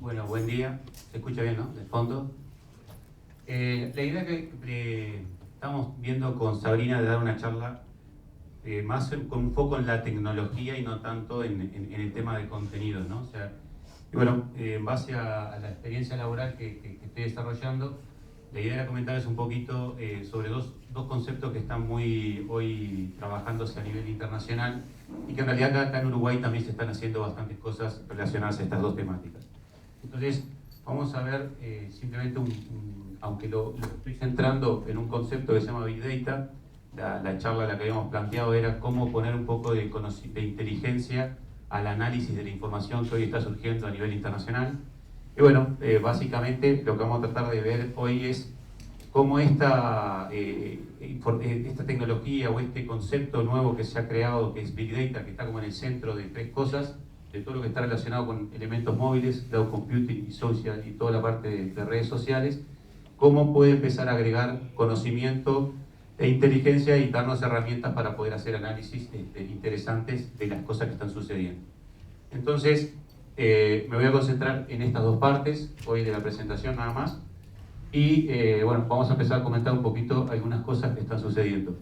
Bueno, buen día. Se escucha bien, ¿no? De fondo. La idea que estamos viendo con Sabrina de dar una charla más con un foco en la tecnología y no tanto en el tema de contenidos, ¿no? O sea, y bueno, en base a la experiencia laboral que estoy desarrollando, la idea era comentarles un poquito sobre dos conceptos que están muy hoy trabajándose a nivel internacional y que en realidad acá en Uruguay también se están haciendo bastantes cosas relacionadas a estas dos temáticas. Entonces, vamos a ver simplemente aunque lo estoy centrando en un concepto que se llama Big Data, la charla la que habíamos planteado era cómo poner un poco de inteligencia al análisis de la información que hoy está surgiendo a nivel internacional. Y bueno, básicamente lo que vamos a tratar de ver hoy es cómo esta tecnología o este concepto nuevo que se ha creado, que es Big Data, que está como en el centro de tres cosas, de todo lo que está relacionado con elementos móviles, cloud computing y social y toda la parte de redes sociales, cómo puede empezar a agregar conocimiento e inteligencia y darnos herramientas para poder hacer análisis interesantes de las cosas que están sucediendo. Entonces, me voy a concentrar en estas dos partes hoy de la presentación nada más y bueno, vamos a empezar a comentar un poquito algunas cosas que están sucediendo.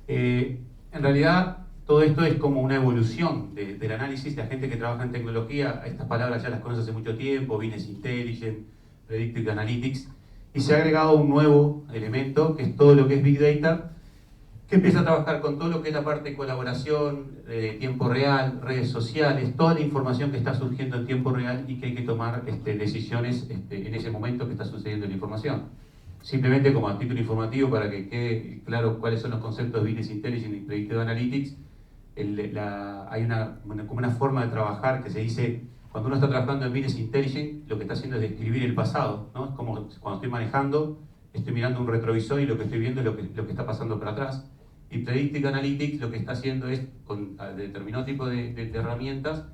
En realidad, todo esto es como una evolución del análisis. La gente que trabaja en tecnología, estas palabras ya las conoce hace mucho tiempo, Business Intelligence, Predictive Analytics, y se ha agregado un nuevo elemento, que es todo lo que es Big Data, que empieza a trabajar con todo lo que es la parte de colaboración, tiempo real, redes sociales, toda la información que está surgiendo en tiempo real y que hay que tomar decisiones en ese momento que está sucediendo la información. Simplemente como a título informativo, para que quede claro cuáles son los conceptos de Business Intelligence y Predictive Analytics, hay como una forma de trabajar que se dice, cuando uno está trabajando en Business Intelligence, lo que está haciendo es describir el pasado, ¿no? Es como cuando estoy manejando, estoy mirando un retrovisor y lo que estoy viendo es lo que está pasando para atrás. Y Predictive Analytics lo que está haciendo es, con determinado tipo de herramientas,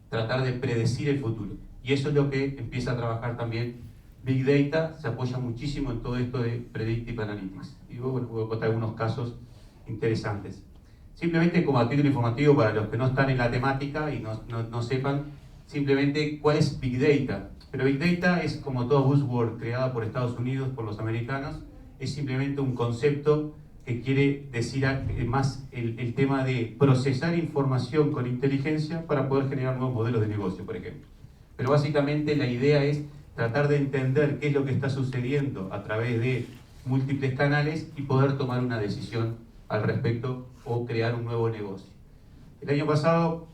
tratar de predecir el futuro. Y eso es lo que empieza a trabajar también Big Data, se apoya muchísimo en todo esto de Predictive Analytics. Y bueno, voy a contar algunos casos interesantes. Simplemente como a título informativo para los que no están en la temática y no sepan, simplemente cuál es Big Data. Pero Big Data es como todo buzzword creada por Estados Unidos, por los americanos, es simplemente un concepto que quiere decir más el tema de procesar información con inteligencia para poder generar nuevos modelos de negocio, por ejemplo. Pero básicamente la idea es tratar de entender qué es lo que está sucediendo a través de múltiples canales y poder tomar una decisión al respecto o crear un nuevo negocio. El año pasado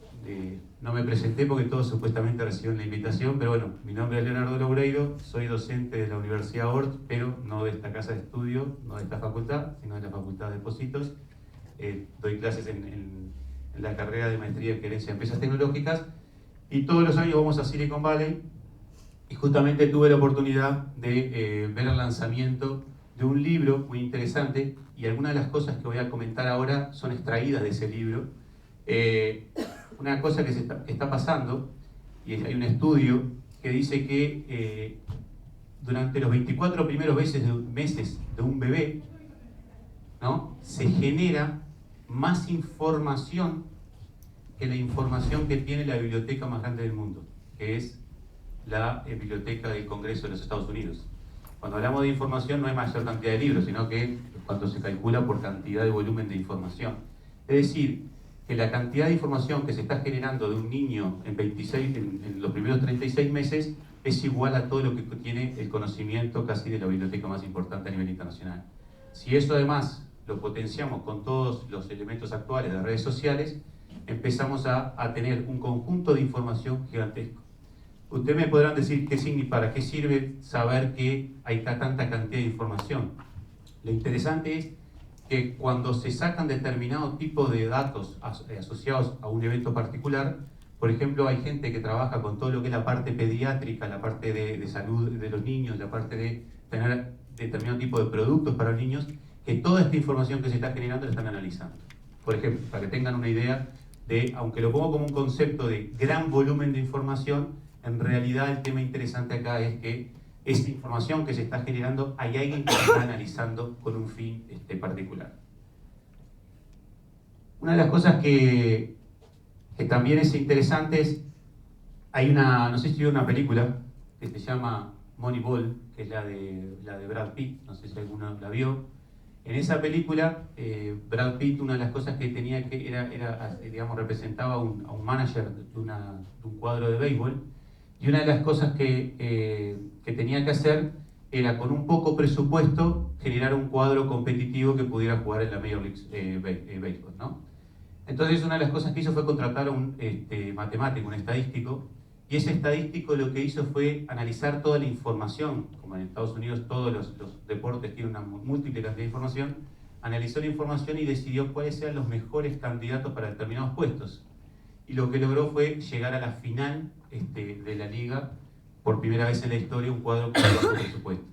no me presenté porque todos supuestamente recibieron la invitación, pero bueno, mi nombre es Leonardo Loureiro, soy docente de la Universidad Ort, pero no de esta casa de estudio, no de esta facultad, sino de la Facultad de Positos. Doy clases en la carrera de Maestría en Gerencia de Empresas Tecnológicas y todos los años vamos a Silicon Valley y justamente tuve la oportunidad de ver el lanzamiento de un libro muy interesante y algunas de las cosas que voy a comentar ahora son extraídas de ese libro. Una cosa que está pasando, y hay un estudio que dice que durante los 24 primeros meses de un bebé, ¿no?, se genera más información que la información que tiene la biblioteca más grande del mundo, que es la Biblioteca del Congreso de los Estados Unidos. Cuando hablamos de información no hay mayor cantidad de libros, sino que cuando se calcula por cantidad de volumen de información. Es decir, que la cantidad de información que se está generando de un niño en los primeros 36 meses es igual a todo lo que tiene el conocimiento casi de la biblioteca más importante a nivel internacional. Si eso además lo potenciamos con todos los elementos actuales de redes sociales, empezamos a tener un conjunto de información gigantesco. Ustedes me podrán decir para qué sirve saber que hay tanta cantidad de información. Lo interesante es que cuando se sacan determinado tipo de datos asociados a un evento particular, por ejemplo, hay gente que trabaja con todo lo que es la parte pediátrica, la parte de salud de los niños, la parte de tener determinado tipo de productos para los niños, que toda esta información que se está generando la están analizando. Por ejemplo, para que tengan una idea de, aunque lo pongo como un concepto de gran volumen de información, en realidad el tema interesante acá es que esta información que se está generando, hay alguien que la está analizando con un fin particular. Una de las cosas que también es interesante es no sé si vio una película que se llama Moneyball, que es la de Brad Pitt, no sé si alguno la vio. En esa película, Brad Pitt, una de las cosas que tenía que digamos, representaba a un manager de un cuadro de béisbol, y una de las cosas que tenía que hacer era, con un poco presupuesto, generar un cuadro competitivo que pudiera jugar en la Major League Baseball, ¿no? Entonces, una de las cosas que hizo fue contratar a un matemático, un estadístico, y ese estadístico lo que hizo fue analizar toda la información. Como en Estados Unidos todos los deportes tienen una múltiple cantidad de información, analizó la información y decidió cuáles eran los mejores candidatos para determinados puestos. Y lo que logró fue llegar a la final de la liga, por primera vez en la historia, un cuadro con bajo presupuesto.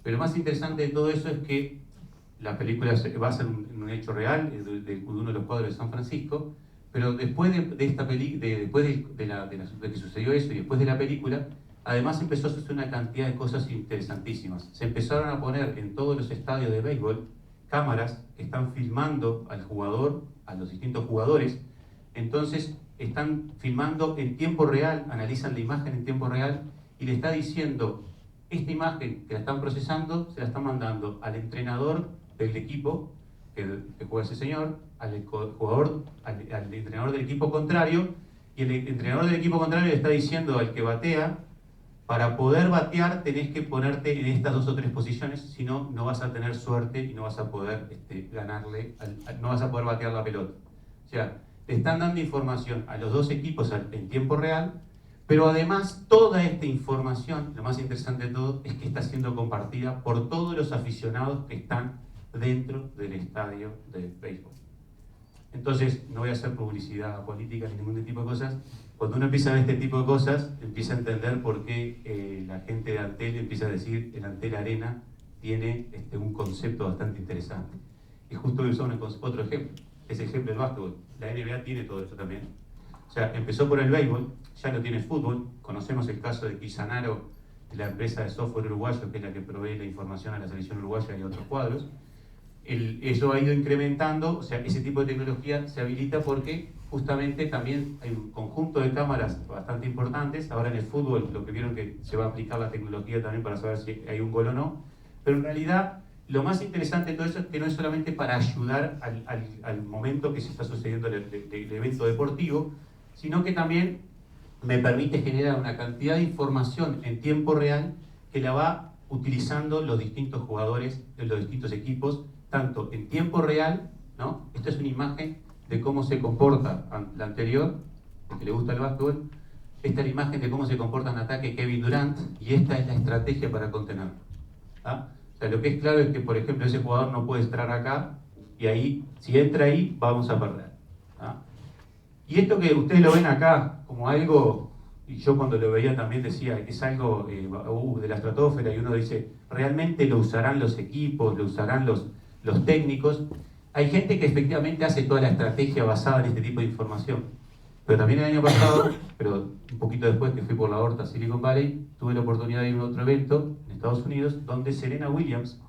Pero lo más interesante de todo eso es que la película se basa en un hecho real de uno de los cuadros de San Francisco, pero después de esta después de que sucedió eso y después de la película, además empezó a suceder una cantidad de cosas interesantísimas. Se empezaron a poner en todos los estadios de béisbol cámaras que están filmando al jugador, a los distintos jugadores. Entonces están filmando en tiempo real, analizan la imagen en tiempo real y le está diciendo: esta imagen que la están procesando se la están mandando al entrenador del equipo que juega ese señor, al jugador, al entrenador del equipo contrario, y el entrenador del equipo contrario le está diciendo al que batea: para poder batear tenés que ponerte en estas 2 o 3 posiciones, si no, no vas a tener suerte y no vas a poder ganarle, no vas a poder batear la pelota. O sea, le están dando información a los 2 equipos en tiempo real, pero además toda esta información, lo más interesante de todo, es que está siendo compartida por todos los aficionados que están dentro del estadio de béisbol. Entonces, no voy a hacer publicidad política ni ningún tipo de cosas. Cuando uno empieza a ver este tipo de cosas, empieza a entender por qué la gente de Antel empieza a decir que el Antel Arena tiene un concepto bastante interesante. Y justo voy a usar otro ejemplo, es el ejemplo del básquetbol. La NBA tiene todo esto también. O sea, empezó por el béisbol, ya lo tiene el fútbol. Conocemos el caso de Kisanaro, de la empresa de software uruguayo, que es la que provee la información a la selección uruguaya y a otros cuadros. Eso ha ido incrementando, o sea, ese tipo de tecnología se habilita porque justamente también hay un conjunto de cámaras bastante importantes. Ahora en el fútbol lo que vieron que se va a aplicar la tecnología también para saber si hay un gol o no, pero en realidad lo más interesante de todo eso es que no es solamente para ayudar al momento que se está sucediendo el evento deportivo, sino que también me permite generar una cantidad de información en tiempo real que la va utilizando los distintos jugadores de los distintos equipos, tanto en tiempo real, ¿no? Esta es una imagen de cómo se comporta la anterior, el que le gusta el básquetbol. Esta es la imagen de cómo se comporta en ataque Kevin Durant, y esta es la estrategia para contenerlo. ¿Ah? O sea, lo que es claro es que, por ejemplo, ese jugador no puede entrar acá, y ahí, si entra ahí, vamos a perder. ¿Ah? Y esto que ustedes lo ven acá como algo, y yo cuando lo veía también decía, es algo de la estratosfera, y uno dice, ¿realmente lo usarán los equipos, lo usarán los técnicos? Hay gente que efectivamente hace toda la estrategia basada en este tipo de información. Pero también el año pasado, pero un poquito después que fui por la Horta Silicon Valley, tuve la oportunidad de ir a otro evento en Estados Unidos donde Serena Williams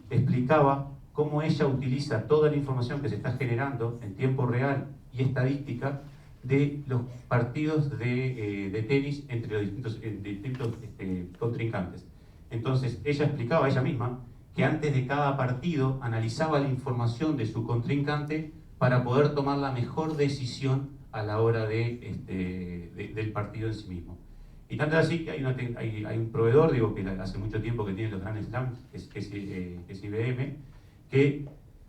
explicaba cómo ella utiliza toda la información que se está generando en tiempo real y estadística de los partidos de tenis entre los distintos contrincantes. Entonces ella explicaba, ella misma, que antes de cada partido analizaba la información de su contrincante para poder tomar la mejor decisión a la hora del partido en sí mismo. Y tanto es así que hay un proveedor, digo, que hace mucho tiempo que tiene los Grand Slams, que es IBM, que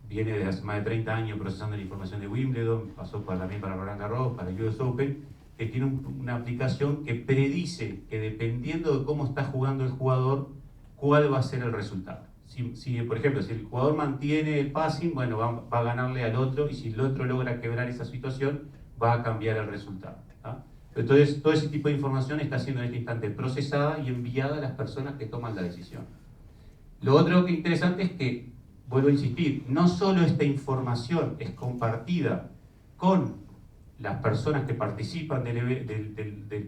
viene de hace más de 30 años procesando la información de Wimbledon, pasó también para Roland Garros, para el US Open, que tiene una aplicación que predice que dependiendo de cómo está jugando el jugador, cuál va a ser el resultado. Por ejemplo, si el jugador mantiene el passing, bueno, va a ganarle al otro, y si el otro logra quebrar esa situación, va a cambiar el resultado. ¿Ah? Entonces, todo ese tipo de información está siendo en este instante procesada y enviada a las personas que toman la decisión. Lo otro que interesante es que, vuelvo a insistir, no solo esta información es compartida con las personas que participan del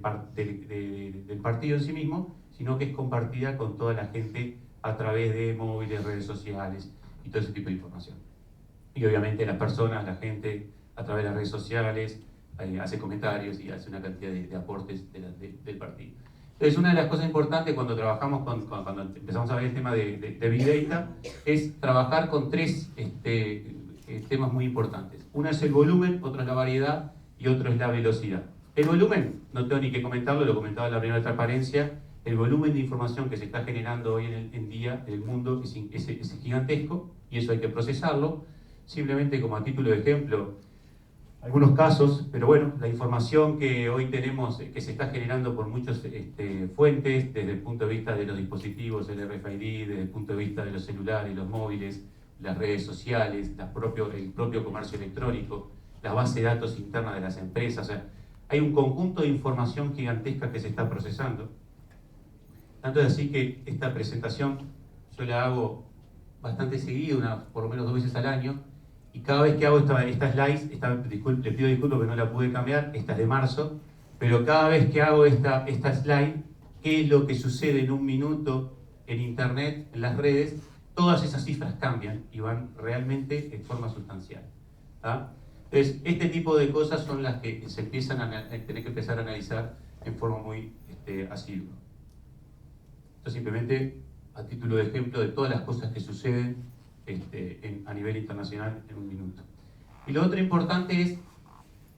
partido en sí mismo, sino que es compartida con toda la gente a través de móviles, redes sociales y todo ese tipo de información. Y obviamente las personas, la gente, a través de las redes sociales, hace comentarios y hace una cantidad de aportes del partido. Entonces, una de las cosas importantes cuando trabajamos cuando empezamos a ver el tema de Big Data es trabajar con tres temas muy importantes. Uno es el volumen, otro es la variedad y otro es la velocidad. El volumen, no tengo ni que comentarlo, lo comentaba en la primera transparencia, el volumen de información que se está generando hoy en día en el mundo es gigantesco y eso hay que procesarlo. Simplemente como a título de ejemplo, algunos casos, pero bueno, la información que hoy tenemos, que se está generando por muchas fuentes, desde el punto de vista de los dispositivos, el RFID, desde el punto de vista de los celulares, los móviles, las redes sociales, el propio comercio electrónico, la base de datos interna de las empresas. O sea, hay un conjunto de información gigantesca que se está procesando. Tanto es así que esta presentación yo la hago bastante seguido, por lo menos 2 veces al año, y cada vez que hago esta slide, le pido disculpas porque no la pude cambiar, esta es de marzo, pero cada vez que hago esta slide, qué es lo que sucede en un minuto en internet, en las redes, todas esas cifras cambian y van realmente en forma sustancial. ¿Ah? Entonces, este tipo de cosas son las que se empiezan a tener que empezar a analizar en forma muy asidua. Esto simplemente a título de ejemplo de todas las cosas que suceden a nivel internacional en un minuto. Y lo otro importante es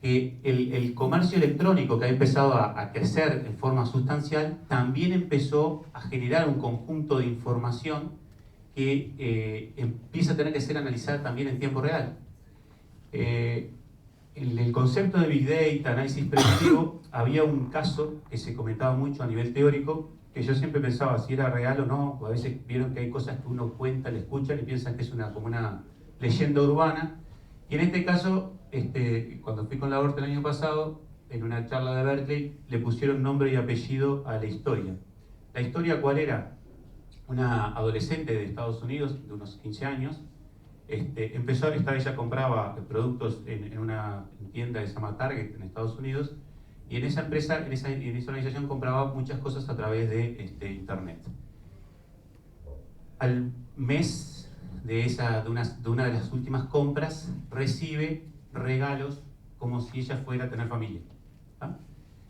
que el comercio electrónico que ha empezado a crecer en forma sustancial también empezó a generar un conjunto de información que empieza a tener que ser analizada también en tiempo real. En el concepto de Big Data, análisis predictivo, había un caso que se comentaba mucho a nivel teórico, que yo siempre pensaba si era real o no, o a veces vieron que hay cosas que uno cuenta, le escuchan y piensan que es como una leyenda urbana. Y en este caso, cuando fui con la Horta el año pasado, en una charla de Berkeley, le pusieron nombre y apellido a la historia. ¿La historia cuál era? Una adolescente de Estados Unidos, de unos 15 años, ella compraba productos en una tienda que se llama Target en Estados Unidos, y en esa empresa, en esa organización compraba muchas cosas a través de internet. Al mes de una de las últimas compras, recibe regalos como si ella fuera a tener familia. ¿Ah?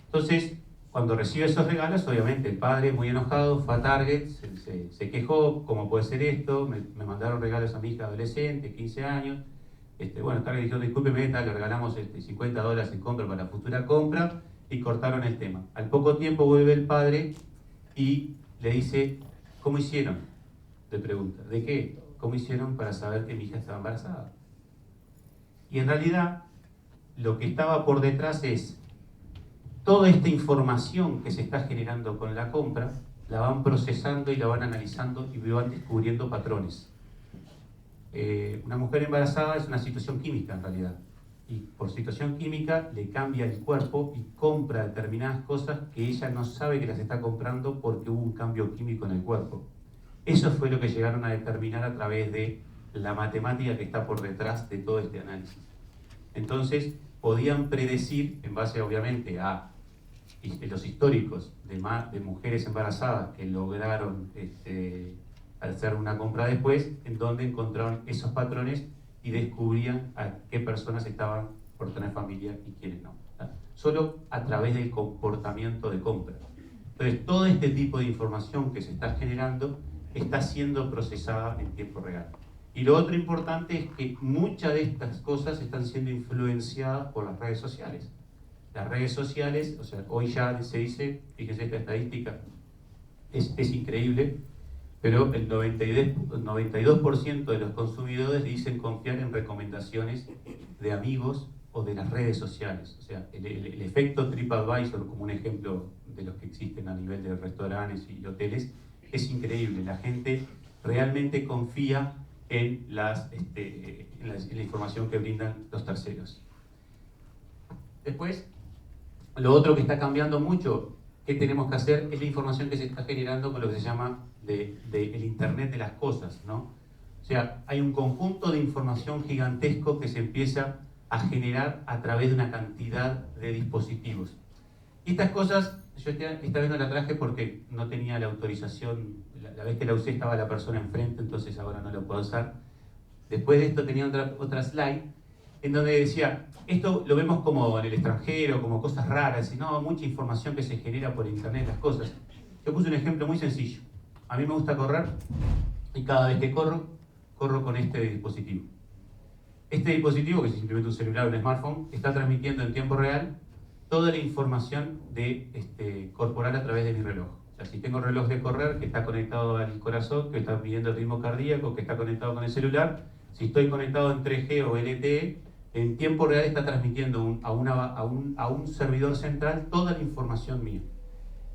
Entonces, cuando recibe esos regalos, obviamente el padre, muy enojado, fue a Target, se quejó: ¿cómo puede ser esto? Me mandaron regalos a mi hija adolescente, 15 años. Bueno, Target dijo: discúlpeme, le regalamos $50 en compra para la futura compra, y cortaron el tema. Al poco tiempo vuelve el padre y le dice: ¿cómo hicieron? Le pregunta: ¿de qué? ¿Cómo hicieron para saber que mi hija estaba embarazada? Y en realidad, lo que estaba por detrás es toda esta información que se está generando con la compra, la van procesando y la van analizando y van descubriendo patrones. Una mujer embarazada es una situación química en realidad, y por situación química le cambia el cuerpo y compra determinadas cosas que ella no sabe que las está comprando porque hubo un cambio químico en el cuerpo. Eso fue lo que llegaron a determinar a través de la matemática que está por detrás de todo este análisis. Entonces, podían predecir, en base obviamente a los históricos de mujeres embarazadas que lograron hacer una compra después, en donde encontraron esos patrones y descubrían a qué personas estaban por tener familia y quiénes no. Solo a través del comportamiento de compra. Entonces, todo este tipo de información que se está generando está siendo procesada en tiempo real. Y lo otro importante es que muchas de estas cosas están siendo influenciadas por las redes sociales. Las redes sociales, o sea, hoy ya se dice, fíjense esta estadística, es increíble, pero el 92% de los consumidores dicen confiar en recomendaciones de amigos o de las redes sociales. O sea, el efecto TripAdvisor, como un ejemplo de los que existen a nivel de restaurantes y hoteles, es increíble. La gente realmente confía en la información que brindan los terceros. Después, lo otro que está cambiando mucho, que tenemos que hacer, es la información que se está generando con lo que se llama el Internet de las cosas, ¿no? O sea, hay un conjunto de información gigantesco que se empieza a generar a través de una cantidad de dispositivos. Y estas cosas, yo esta vez no la traje porque no tenía la autorización, la vez que la usé estaba la persona enfrente, entonces ahora no la puedo usar. Después de esto tenía otra slide, en donde decía, esto lo vemos como en el extranjero, como cosas raras, y no, mucha información que se genera por internet, las cosas. Yo puse un ejemplo muy sencillo. A mí me gusta correr, y cada vez que corro, corro con este dispositivo. Este dispositivo, que es simplemente un celular o un smartphone, está transmitiendo en tiempo real toda la información corporal a través de mi reloj. O sea, si tengo el reloj de correr que está conectado al corazón, que está midiendo el ritmo cardíaco, que está conectado con el celular, si estoy conectado en 3G o LTE, en tiempo real está transmitiendo a un servidor central toda la información mía.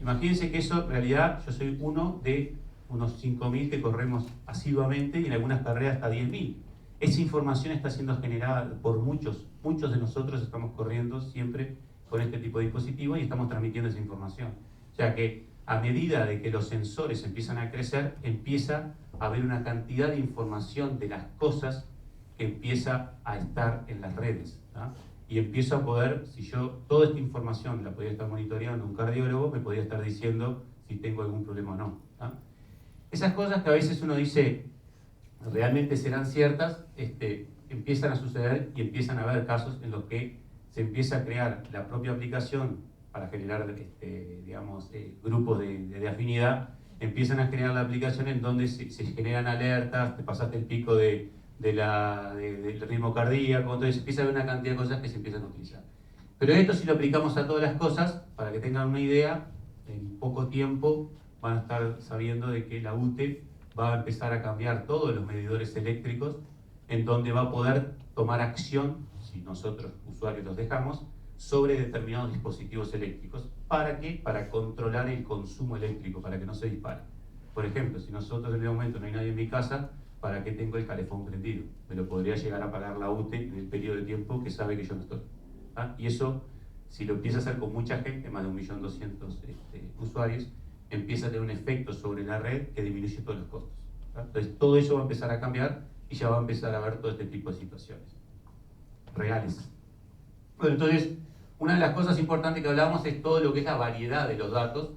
Imagínense que eso, en realidad, yo soy uno de unos 5.000 que corremos asiduamente y en algunas carreras hasta 10.000. Esa información está siendo generada por muchos de nosotros estamos corriendo siempre con este tipo de dispositivos y estamos transmitiendo esa información. O sea que a medida de que los sensores empiezan a crecer, empieza a haber una cantidad de información de las cosas que empieza a estar en las redes. ¿tá? Y empiezo a poder, si yo toda esta información la podría estar monitoreando un cardiólogo, me podría estar diciendo si tengo algún problema o no. ¿tá? Esas cosas que a veces uno dice, realmente serán ciertas, empiezan a suceder y empiezan a haber casos en los que se empieza a crear la propia aplicación para generar digamos, grupos de afinidad, empiezan a generar la aplicación en donde se generan alertas, te pasaste el pico del ritmo cardíaco, entonces empieza a haber una cantidad de cosas que se empiezan a utilizar. Pero esto si lo aplicamos a todas las cosas, para que tengan una idea, en poco tiempo van a estar sabiendo de que la UTE va a empezar a cambiar todos los medidores eléctricos, en donde va a poder tomar acción, si nosotros usuarios los dejamos, sobre determinados dispositivos eléctricos. ¿Para qué? Para controlar el consumo eléctrico, para que no se dispare. Por ejemplo, si nosotros en este momento no hay nadie en mi casa, ¿para qué tengo el calefón prendido? Me lo podría llegar a apagar la UTE en el periodo de tiempo que sabe que yo no estoy. ¿Ah? Y eso, si lo empieza a hacer con mucha gente, más de 1.200.000 usuarios, empieza a tener un efecto sobre la red que disminuye todos los costos. ¿tá? Entonces todo eso va a empezar a cambiar y ya va a empezar a ver todo este tipo de situaciones reales. Bueno, entonces una de las cosas importantes que hablamos es todo lo que es la variedad de los datos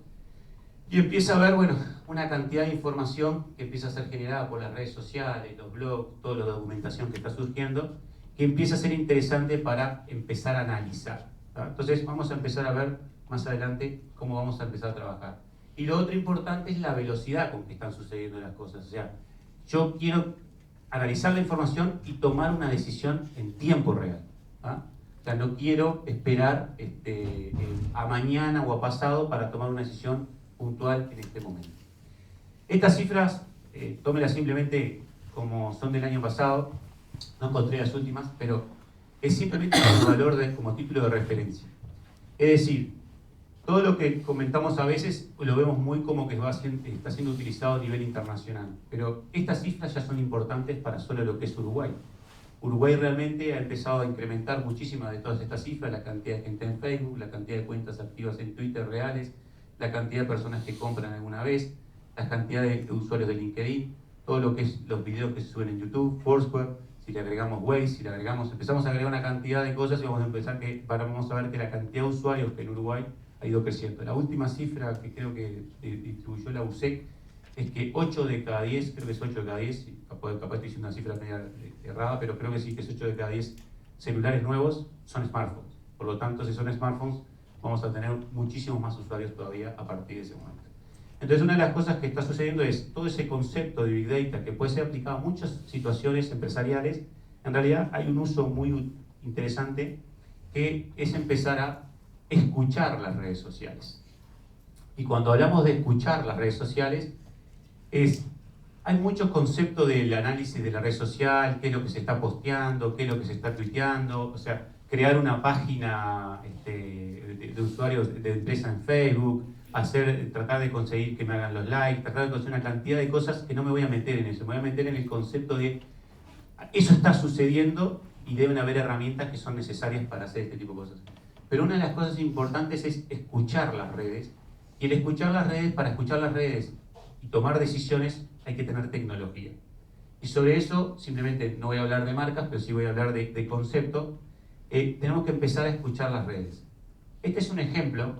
y empieza a haber, bueno, una cantidad de información que empieza a ser generada por las redes sociales, los blogs, toda la documentación que está surgiendo, que empieza a ser interesante para empezar a analizar. ¿tá? Entonces vamos a empezar a ver más adelante cómo vamos a empezar a trabajar. Y lo otro importante es la velocidad con que están sucediendo las cosas. O sea, yo quiero analizar la información y tomar una decisión en tiempo real. ¿ah? O sea, no quiero esperar a mañana o a pasado para tomar una decisión puntual en este momento. Estas cifras, tómelas simplemente como son del año pasado, no encontré las últimas, pero es simplemente como valor como título de referencia. Es decir, todo lo que comentamos a veces lo vemos muy como que está siendo utilizado a nivel internacional, pero estas cifras ya son importantes para solo lo que es Uruguay. Uruguay realmente ha empezado a incrementar muchísimas de todas estas cifras, la cantidad de gente en Facebook, la cantidad de cuentas activas en Twitter reales, la cantidad de personas que compran alguna vez, la cantidad de usuarios de LinkedIn, todo lo que es los videos que se suben en YouTube, Foursquare, si le agregamos Waze, si le agregamos, empezamos a agregar una cantidad de cosas y vamos a ver que la cantidad de usuarios que en Uruguay ha ido creciendo. La última cifra que creo que distribuyó la USEC es que 8 de cada 10, creo que es 8 de cada 10, capaz estoy diciendo una cifra media errada, pero creo que sí que es 8 de cada 10 celulares nuevos son smartphones. Por lo tanto, si son smartphones, vamos a tener muchísimos más usuarios todavía a partir de ese momento. Entonces, una de las cosas que está sucediendo es todo ese concepto de Big Data que puede ser aplicado a muchas situaciones empresariales. En realidad, hay un uso muy interesante que es empezar a escuchar las redes sociales. Y cuando hablamos de escuchar las redes sociales, hay muchos conceptos del análisis de la red social, qué es lo que se está posteando, qué es lo que se está tuiteando, o sea, crear una página de usuarios de empresa en Facebook, tratar de conseguir que me hagan los likes, tratar de conseguir una cantidad de cosas que no me voy a meter en eso, me voy a meter en el concepto de eso está sucediendo y deben haber herramientas que son necesarias para hacer este tipo de cosas. Pero una de las cosas importantes es escuchar las redes, y el escuchar las redes, para escuchar las redes y tomar decisiones hay que tener tecnología. Y sobre eso, simplemente no voy a hablar de marcas, pero sí voy a hablar de concepto. Tenemos que empezar a escuchar las redes. Este es un ejemplo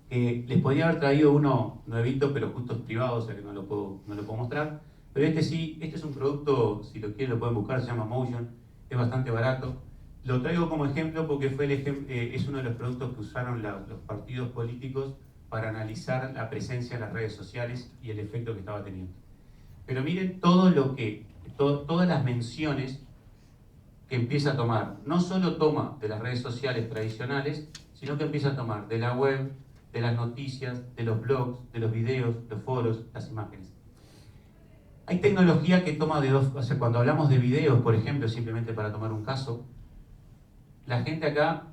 que les podría haber traído uno nuevito, pero justo es privado, o sea que no lo puedo mostrar. Pero este sí, este es un producto, si lo quieren lo pueden buscar, se llama Motion, es bastante barato. Lo traigo como ejemplo porque fue es uno de los productos que usaron los partidos políticos para analizar la presencia en las redes sociales y el efecto que estaba teniendo. Pero miren todas las menciones que empieza a tomar. No solo toma de las redes sociales tradicionales, sino que empieza a tomar de la web, de las noticias, de los blogs, de los videos, los foros, las imágenes. Hay tecnología que toma de dos, o sea, cuando hablamos de videos, por ejemplo, simplemente para tomar un caso, la gente acá,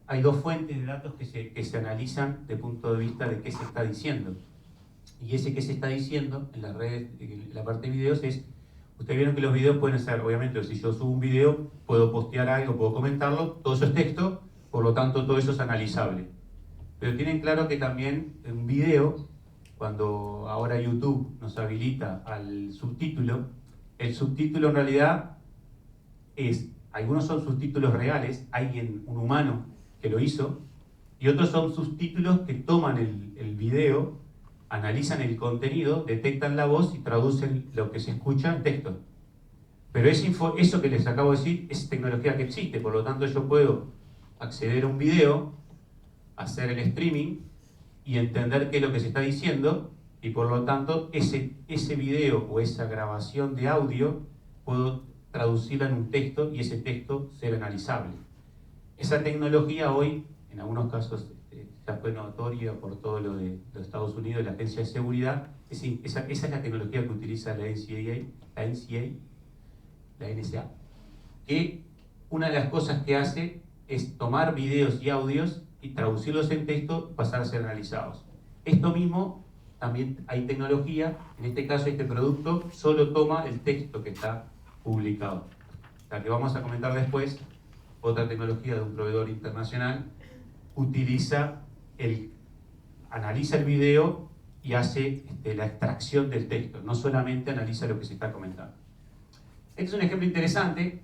hay dos fuentes de datos que se analizan desde el punto de vista de qué se está diciendo. Y ese que se está diciendo en las redes, en la parte de videos es, ustedes vieron que los videos pueden ser, obviamente, si yo subo un video, puedo postear algo, puedo comentarlo, todo eso es texto, por lo tanto todo eso es analizable. Pero tienen claro que también un video, cuando ahora YouTube nos habilita al subtítulo, el subtítulo en realidad algunos son subtítulos reales, un humano que lo hizo, y otros son subtítulos que toman el video, analizan el contenido, detectan la voz y traducen lo que se escucha en texto. Pero eso que les acabo de decir es tecnología que existe, por lo tanto yo puedo acceder a un video, hacer el streaming y entender qué es lo que se está diciendo, y por lo tanto ese video o esa grabación de audio puedo traducirla en un texto y ese texto ser analizable. Esa tecnología hoy, en algunos casos, ya fue notoria por todo lo de los Estados Unidos, la Agencia de Seguridad. Esa es la tecnología que utiliza la NSA, que una de las cosas que hace es tomar videos y audios y traducirlos en texto y pasar a ser analizados. Esto mismo, también hay tecnología, en este caso este producto solo toma el texto que está publicado. La que vamos a comentar después, otra tecnología de un proveedor internacional, analiza el video y hace la extracción del texto, no solamente analiza lo que se está comentando. Este es un ejemplo interesante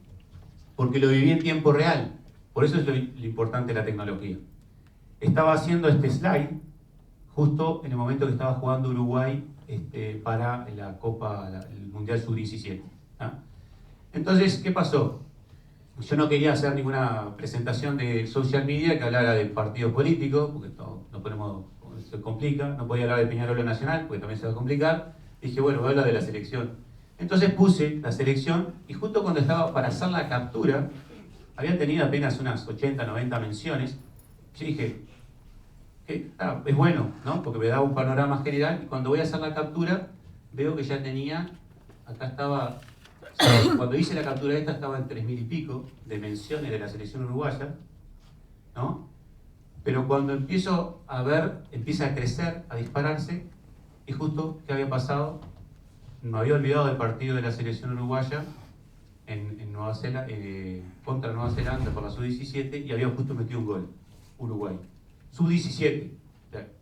porque lo viví en tiempo real, por eso es lo importante de la tecnología. Estaba haciendo este slide justo en el momento que estaba jugando Uruguay para la Copa, el Mundial Sub-17. ¿Ah? Entonces, ¿qué pasó? Yo no quería hacer ninguna presentación de social media que hablara de partidos políticos, porque se complica. No podía hablar de Peñarol Nacional, porque también se va a complicar. Dije, bueno, voy a hablar de la selección. Entonces puse la selección, y justo cuando estaba para hacer la captura, había tenido apenas unas 80, 90 menciones. Yo dije, es bueno, ¿no? Porque me daba un panorama general, y cuando voy a hacer la captura, veo que ya tenía, acá estaba... Cuando hice la captura esta estaba en 3.000 y pico de menciones de la selección uruguaya, ¿no? Pero cuando empiezo a ver, empieza a crecer, a dispararse, y justo, ¿qué había pasado? Me había olvidado del partido de la selección uruguaya en Nueva Zelanda, contra Nueva Zelanda por la Sub-17, y había justo metido un gol, Uruguay. Sub-17.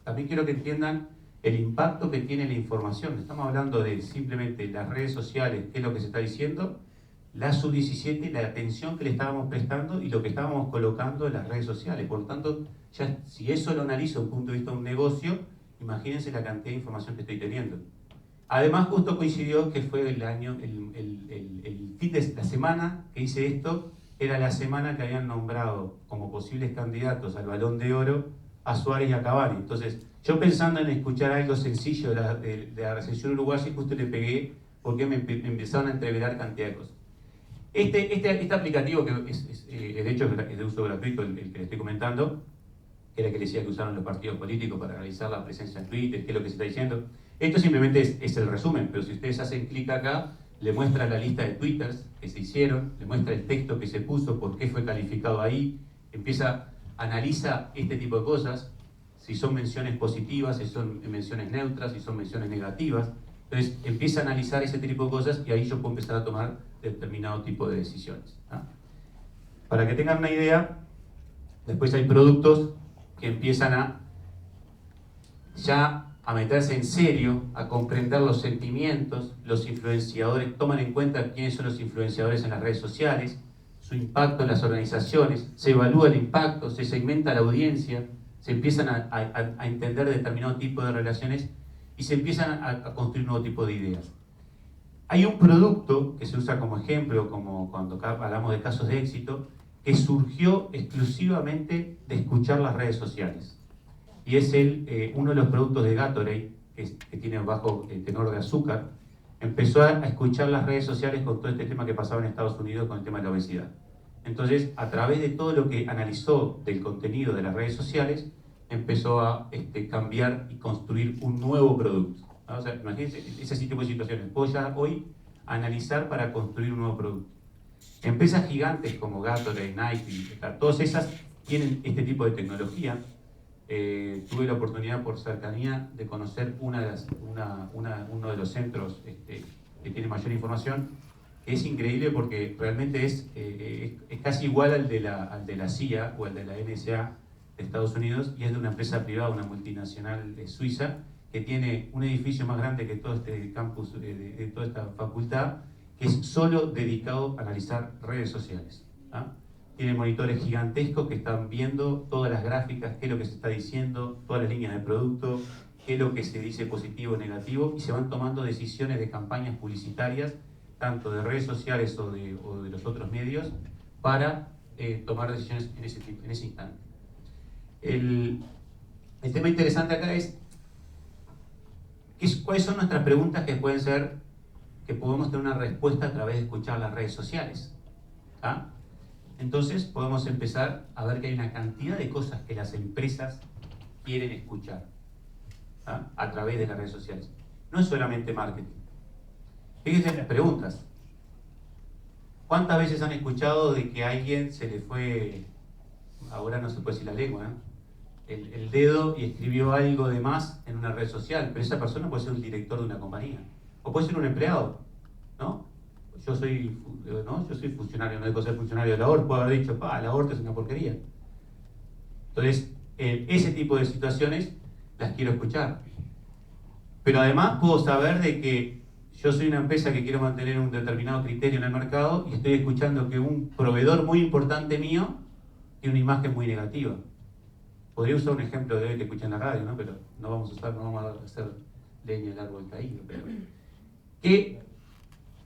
También quiero que entiendan el impacto que tiene la información. Estamos hablando de simplemente las redes sociales, qué es lo que se está diciendo, la Sub-17, la atención que le estábamos prestando y lo que estábamos colocando en las redes sociales. Por lo tanto, ya, si eso lo analizo desde el punto de vista de un negocio, imagínense la cantidad de información que estoy teniendo. Además, justo coincidió que fue el fin de la semana que hice esto, era la semana que habían nombrado como posibles candidatos al Balón de Oro a Suárez y a Cavani. Entonces, yo pensando en escuchar algo sencillo de la selección uruguaya, justo le pegué porque me empezaron a entreverar cantidad de cosas. Este aplicativo, que de hecho es de uso gratuito, el que le estoy comentando, que era el que le decía que usaron los partidos políticos para analizar la presencia en Twitter, qué es lo que se está diciendo. Esto simplemente es el resumen, pero si ustedes hacen clic acá, le muestra la lista de twitters que se hicieron, le muestra el texto que se puso, por qué fue calificado ahí, analiza este tipo de cosas, si son menciones positivas, si son menciones neutras, si son menciones negativas. Entonces empieza a analizar ese tipo de cosas y ahí yo puedo empezar a tomar determinado tipo de decisiones. Para que tengan una idea, después hay productos que empiezan a meterse en serio, a comprender los sentimientos, los influenciadores, toman en cuenta quiénes son los influenciadores en las redes sociales, su impacto en las organizaciones, se evalúa el impacto, se segmenta la audiencia, se empiezan a entender determinado tipo de relaciones y se empiezan a construir un nuevo tipo de ideas. Hay un producto que se usa como ejemplo, como cuando hablamos de casos de éxito, que surgió exclusivamente de escuchar las redes sociales. Y es uno de los productos de Gatorade, que tiene bajo tenor de azúcar, empezó a escuchar las redes sociales con todo este tema que pasaba en Estados Unidos con el tema de la obesidad. Entonces, a través de todo lo que analizó del contenido de las redes sociales, empezó a cambiar y construir un nuevo producto. ¿No? O sea, imagínense ese tipo de situaciones. Puedo ya hoy analizar para construir un nuevo producto. Empresas gigantes como Gatorade, Nike, todas esas tienen este tipo de tecnología. Tuve la oportunidad por cercanía de conocer uno de los centros que tiene mayor información. Es increíble porque realmente es casi igual al de la CIA o al de la NSA de Estados Unidos, y es de una empresa privada, una multinacional suiza, que tiene un edificio más grande que todo este campus, de toda esta facultad, que es solo dedicado a analizar redes sociales. ¿Ah? Tiene monitores gigantescos que están viendo todas las gráficas, qué es lo que se está diciendo, todas las líneas de producto, qué es lo que se dice positivo o negativo, y se van tomando decisiones de campañas publicitarias, tanto de redes sociales o de los otros medios, para tomar decisiones en ese instante. El tema interesante acá es cuáles son nuestras preguntas que pueden ser, que podemos tener una respuesta a través de escuchar las redes sociales. ¿Ah? Entonces podemos empezar a ver que hay una cantidad de cosas que las empresas quieren escuchar a través de las redes sociales. No es solamente marketing. Fíjense en las preguntas. ¿Cuántas veces han escuchado de que a alguien se le fue, ahora no se puede decir la lengua, el dedo y escribió algo de más en una red social? Pero esa persona puede ser un director de una compañía, o puede ser un empleado, ¿no? Yo soy funcionario, no debo ser funcionario de la ORT, puedo haber dicho, la ORT es una porquería. Entonces, ese tipo de situaciones las quiero escuchar. Pero además puedo saber de que yo soy una empresa que quiero mantener un determinado criterio en el mercado y estoy escuchando que un proveedor muy importante mío tiene una imagen muy negativa. Podría usar un ejemplo de hoy que escuché en la radio, ¿no? Pero no vamos a hacer leña del árbol caído. Pero, ¿qué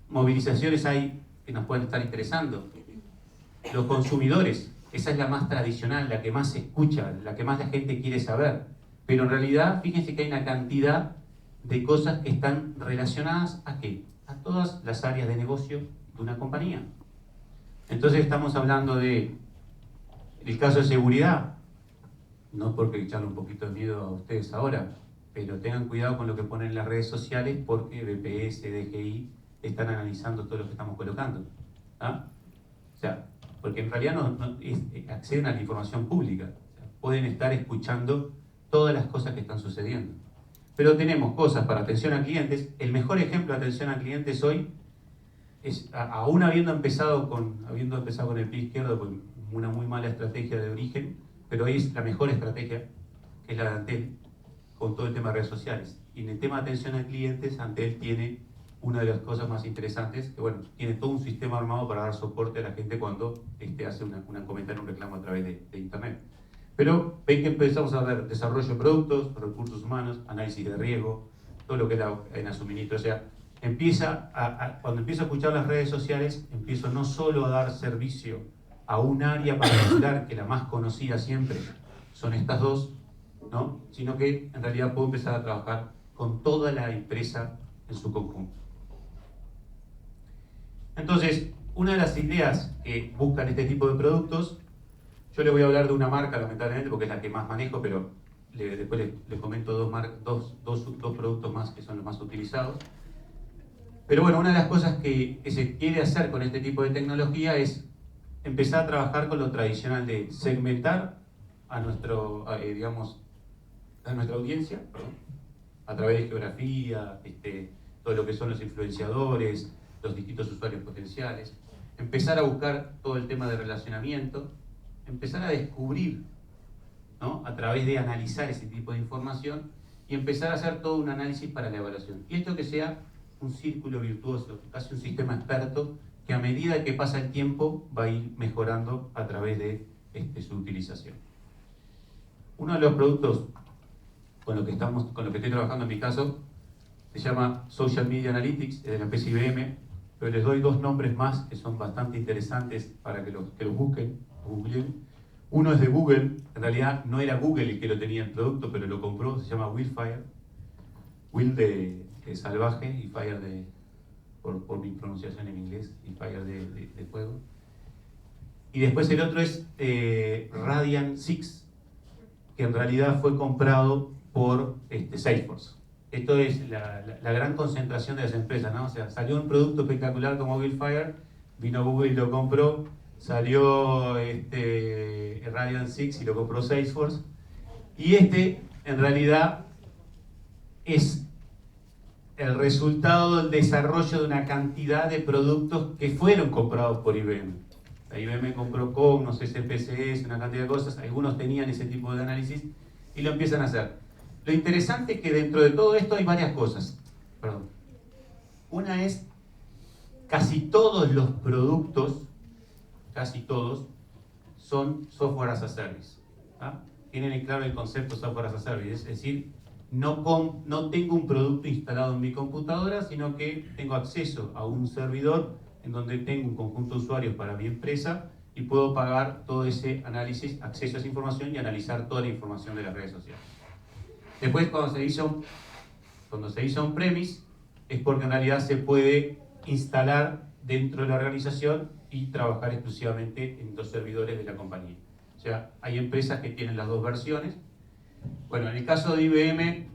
movilizaciones hay que nos pueden estar interesando? Los consumidores, esa es la más tradicional, la que más se escucha, la que más la gente quiere saber. Pero en realidad, fíjense que hay una cantidad de cosas que están relacionadas ¿a qué? A todas las áreas de negocio de una compañía. Entonces estamos hablando de el caso de seguridad. No porque echarle un poquito de miedo a ustedes ahora, pero tengan cuidado con lo que ponen en las redes sociales, porque BPS, DGI están analizando todo lo que estamos colocando. ¿Ah? O sea, porque en realidad acceden a la información pública. O sea, pueden estar escuchando todas las cosas que están sucediendo. Pero tenemos cosas para atención a clientes. El mejor ejemplo de atención a clientes hoy es, aún habiendo empezado con el pie izquierdo, con una muy mala estrategia de origen, pero hoy es la mejor estrategia, que es la de Antel, con todo el tema de redes sociales. Y en el tema de atención a clientes, Antel tiene una de las cosas más interesantes, que bueno, tiene todo un sistema armado para dar soporte a la gente cuando hace un comentario, un reclamo a través de internet. Pero ven que empezamos a ver desarrollo de productos, recursos humanos, análisis de riesgo, todo lo que era en suministro. O sea, cuando empiezo a escuchar las redes sociales, empiezo no solo a dar servicio a un área particular, que la más conocida siempre son estas dos, ¿no? Sino que en realidad puedo empezar a trabajar con toda la empresa en su conjunto. Entonces, una de las ideas que buscan este tipo de productos, yo le voy a hablar de una marca, lamentablemente, porque es la que más manejo, pero después les comento dos productos más que son los más utilizados. Pero bueno, una de las cosas que se quiere hacer con este tipo de tecnología es empezar a trabajar con lo tradicional de segmentar a nuestra audiencia, a través de geografía, todo lo que son los influenciadores, los distintos usuarios potenciales, empezar a buscar todo el tema de relacionamiento, empezar a descubrir, ¿no? A través de analizar ese tipo de información y empezar a hacer todo un análisis para la evaluación. Y esto que sea un círculo virtuoso, casi un sistema experto que a medida que pasa el tiempo va a ir mejorando a través de su utilización. Uno de los productos con lo que estoy trabajando en mi caso se llama Social Media Analytics, de la empresa IBM. pero les doy dos nombres más que son bastante interesantes para que los busquen, googleen. Uno es de Google, en realidad no era Google el que lo tenía el producto, pero lo compró, se llama Willfire. Will de salvaje y Fire por mi pronunciación en inglés, y Fire de fuego. Y después el otro es Radian 6, que en realidad fue comprado por Salesforce. Esto es la gran concentración de las empresas, ¿no? O sea, salió un producto espectacular como Willfire, vino Google y lo compró, salió Radian 6 y lo compró Salesforce, y en realidad es el resultado del desarrollo de una cantidad de productos que fueron comprados por IBM. La IBM compró Cognos, SPSS, una cantidad de cosas, algunos tenían ese tipo de análisis y lo empiezan a hacer. Lo interesante es que dentro de todo esto hay varias cosas. Perdón. Una es, casi todos los productos, casi todos, son software as a service. ¿Ah? Tienen en claro el concepto software as a service, es decir, no tengo un producto instalado en mi computadora, sino que tengo acceso a un servidor en donde tengo un conjunto de usuarios para mi empresa y puedo pagar todo ese análisis, acceso a esa información y analizar toda la información de las redes sociales. Después, cuando se dice on-premise, es porque en realidad se puede instalar dentro de la organización y trabajar exclusivamente en los servidores de la compañía. O sea, hay empresas que tienen las dos versiones. Bueno, en el caso de IBM,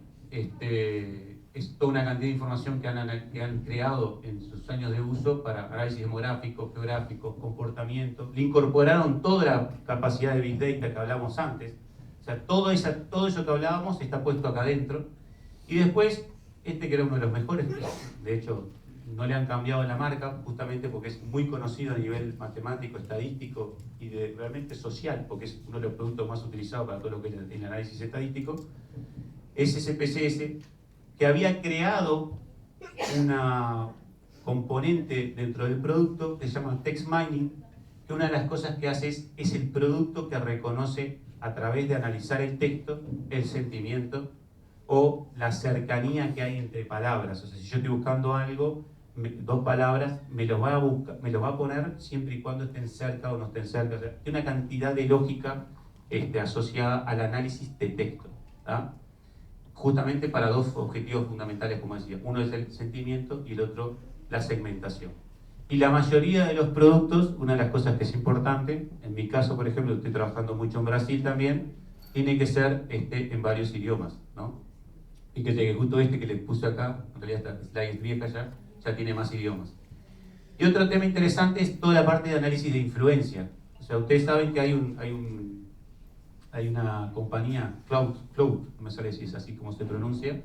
es toda una cantidad de información que han creado en sus años de uso para análisis demográfico, geográfico, comportamiento. Le incorporaron toda la capacidad de Big Data que hablamos antes. O sea, todo eso que hablábamos está puesto acá adentro. Y después, que era uno de los mejores, de hecho, no le han cambiado la marca, justamente porque es muy conocido a nivel matemático, estadístico y realmente social, porque es uno de los productos más utilizados para todo lo que es el análisis estadístico, es SPSS, que había creado una componente dentro del producto que se llama Text Mining, que una de las cosas que hace es el producto que reconoce a través de analizar el texto, el sentimiento o la cercanía que hay entre palabras. O sea, si yo estoy buscando algo, dos palabras, me lo va a poner siempre y cuando estén cerca o no estén cerca. O sea, hay una cantidad de lógica asociada al análisis de texto, ¿tá? Justamente para dos objetivos fundamentales, como decía. Uno es el sentimiento y el otro la segmentación. Y la mayoría de los productos, una de las cosas que es importante, en mi caso, por ejemplo, estoy trabajando mucho en Brasil también, tiene que ser en varios idiomas, ¿no? Fíjate que justo que les puse acá, en realidad esta slide es vieja ya tiene más idiomas. Y otro tema interesante es toda la parte de análisis de influencia. O sea, ustedes saben que hay una compañía, Cloud, no me sale si es así como se pronuncia,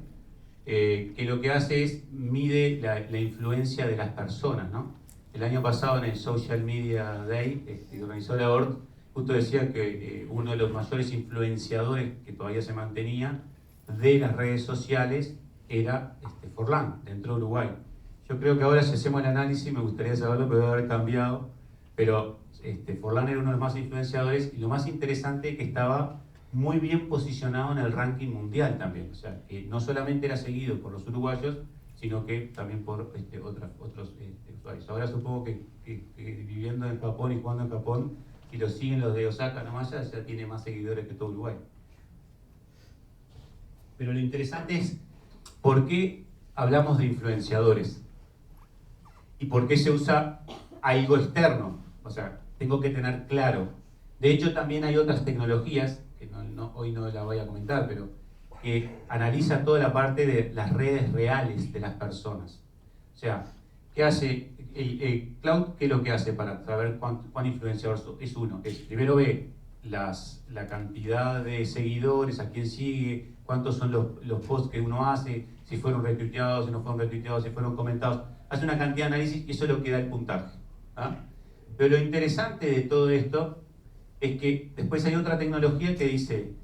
que lo que hace es mide la influencia de las personas, ¿no? El año pasado en el Social Media Day que organizó la ORT, justo decía que uno de los mayores influenciadores que todavía se mantenía de las redes sociales era Forlán, dentro de Uruguay. Yo creo que ahora, si hacemos el análisis, me gustaría saberlo, pero debe haber cambiado, pero Forlán era uno de los más influenciadores, y lo más interesante es que estaba muy bien posicionado en el ranking mundial también. O sea, que no solamente era seguido por los uruguayos, sino que también por otros usuarios. Ahora supongo que viviendo en Japón y jugando en Japón, si lo siguen los de Osaka nomás, ya tiene más seguidores que todo Uruguay. Pero lo interesante es por qué hablamos de influenciadores y por qué se usa algo externo. O sea, tengo que tener claro. De hecho, también hay otras tecnologías, que hoy no las voy a comentar, pero que analiza toda la parte de las redes reales de las personas. O sea, ¿qué hace Cloud? ¿Qué es lo que hace para saber cuán influenciador es uno? Primero ve la cantidad de seguidores, a quién sigue, cuántos son los posts que uno hace, si fueron retuiteados, si no fueron retuiteados, si fueron comentados. Hace una cantidad de análisis y eso es lo que da el puntaje. ¿Ah? Pero lo interesante de todo esto es que después hay otra tecnología que dice: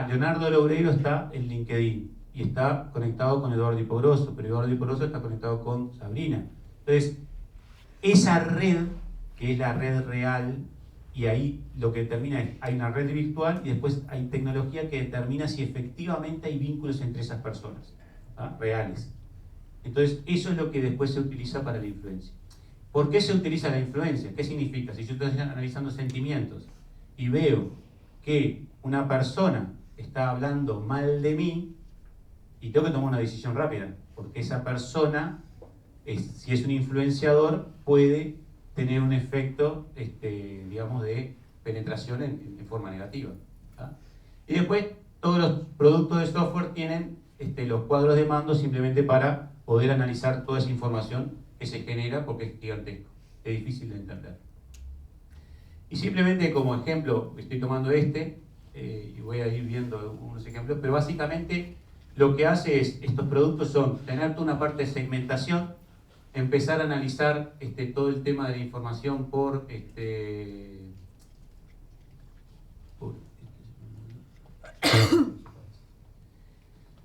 Leonardo Loureiro está en LinkedIn y está conectado con Eduardo Iporoso, pero Eduardo Iporoso está conectado con Sabrina. Entonces, esa red, que es la red real, y ahí lo que determina es, hay una red virtual y después hay tecnología que determina si efectivamente hay vínculos entre esas personas, reales. Entonces, eso es lo que después se utiliza para la influencia. ¿Por qué se utiliza la influencia? ¿Qué significa? Si yo estoy analizando sentimientos y veo que una persona está hablando mal de mí, y tengo que tomar una decisión rápida, porque esa persona, si es un influenciador, puede tener un efecto, digamos, de penetración en forma negativa. ¿Tá? Y después, todos los productos de software tienen los cuadros de mando simplemente para poder analizar toda esa información que se genera, porque es gigantesco, es difícil de entender. Y simplemente como ejemplo, estoy tomando y voy a ir viendo unos ejemplos, pero básicamente lo que hace es, estos productos son tener toda una parte de segmentación, empezar a analizar todo el tema de la información por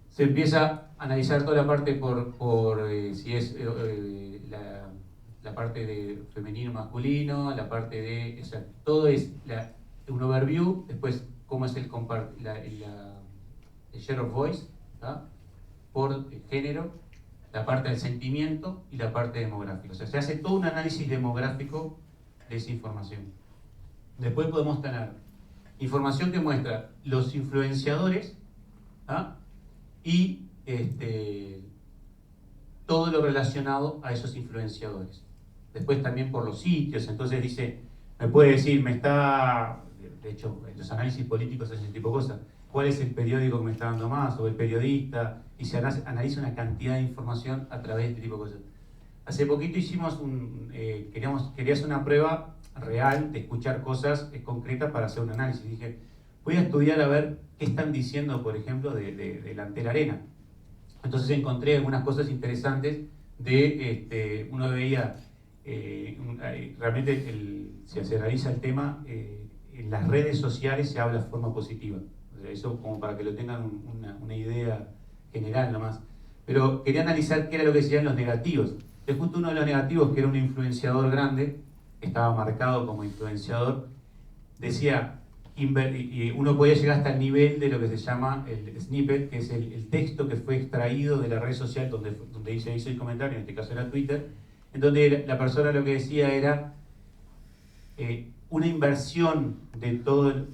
se empieza a analizar toda la parte por si es la parte de femenino, masculino, la parte de, o sea, todo es un overview, después cómo es el share of voice, ¿tá? Por género, la parte del sentimiento y la parte demográfica. O sea, se hace todo un análisis demográfico de esa información. Después podemos tener información que muestra los influenciadores, ¿tá? Y todo lo relacionado a esos influenciadores. Después también por los sitios, entonces dice, me puede decir, de hecho, los análisis políticos hacen ese tipo de cosas, cuál es el periódico que me está dando más, o el periodista, y se analiza una cantidad de información a través de este tipo de cosas. Hace poquito hicimos quería hacer una prueba real de escuchar cosas concretas para hacer un análisis. Dije, voy a estudiar a ver qué están diciendo, por ejemplo, de la Antel Arena. Entonces encontré algunas cosas interesantes uno veía, realmente si se analiza el tema, en las redes sociales se habla de forma positiva. O sea, eso como para que lo tengan una idea general nomás. Pero quería analizar qué era lo que decían los negativos. Entonces justo uno de los negativos, que era un influenciador grande, estaba marcado como influenciador, decía, y uno podía llegar hasta el nivel de lo que se llama el snippet, que es el texto que fue extraído de la red social donde se hizo el comentario, en este caso era Twitter, en donde la persona lo que decía era una inversión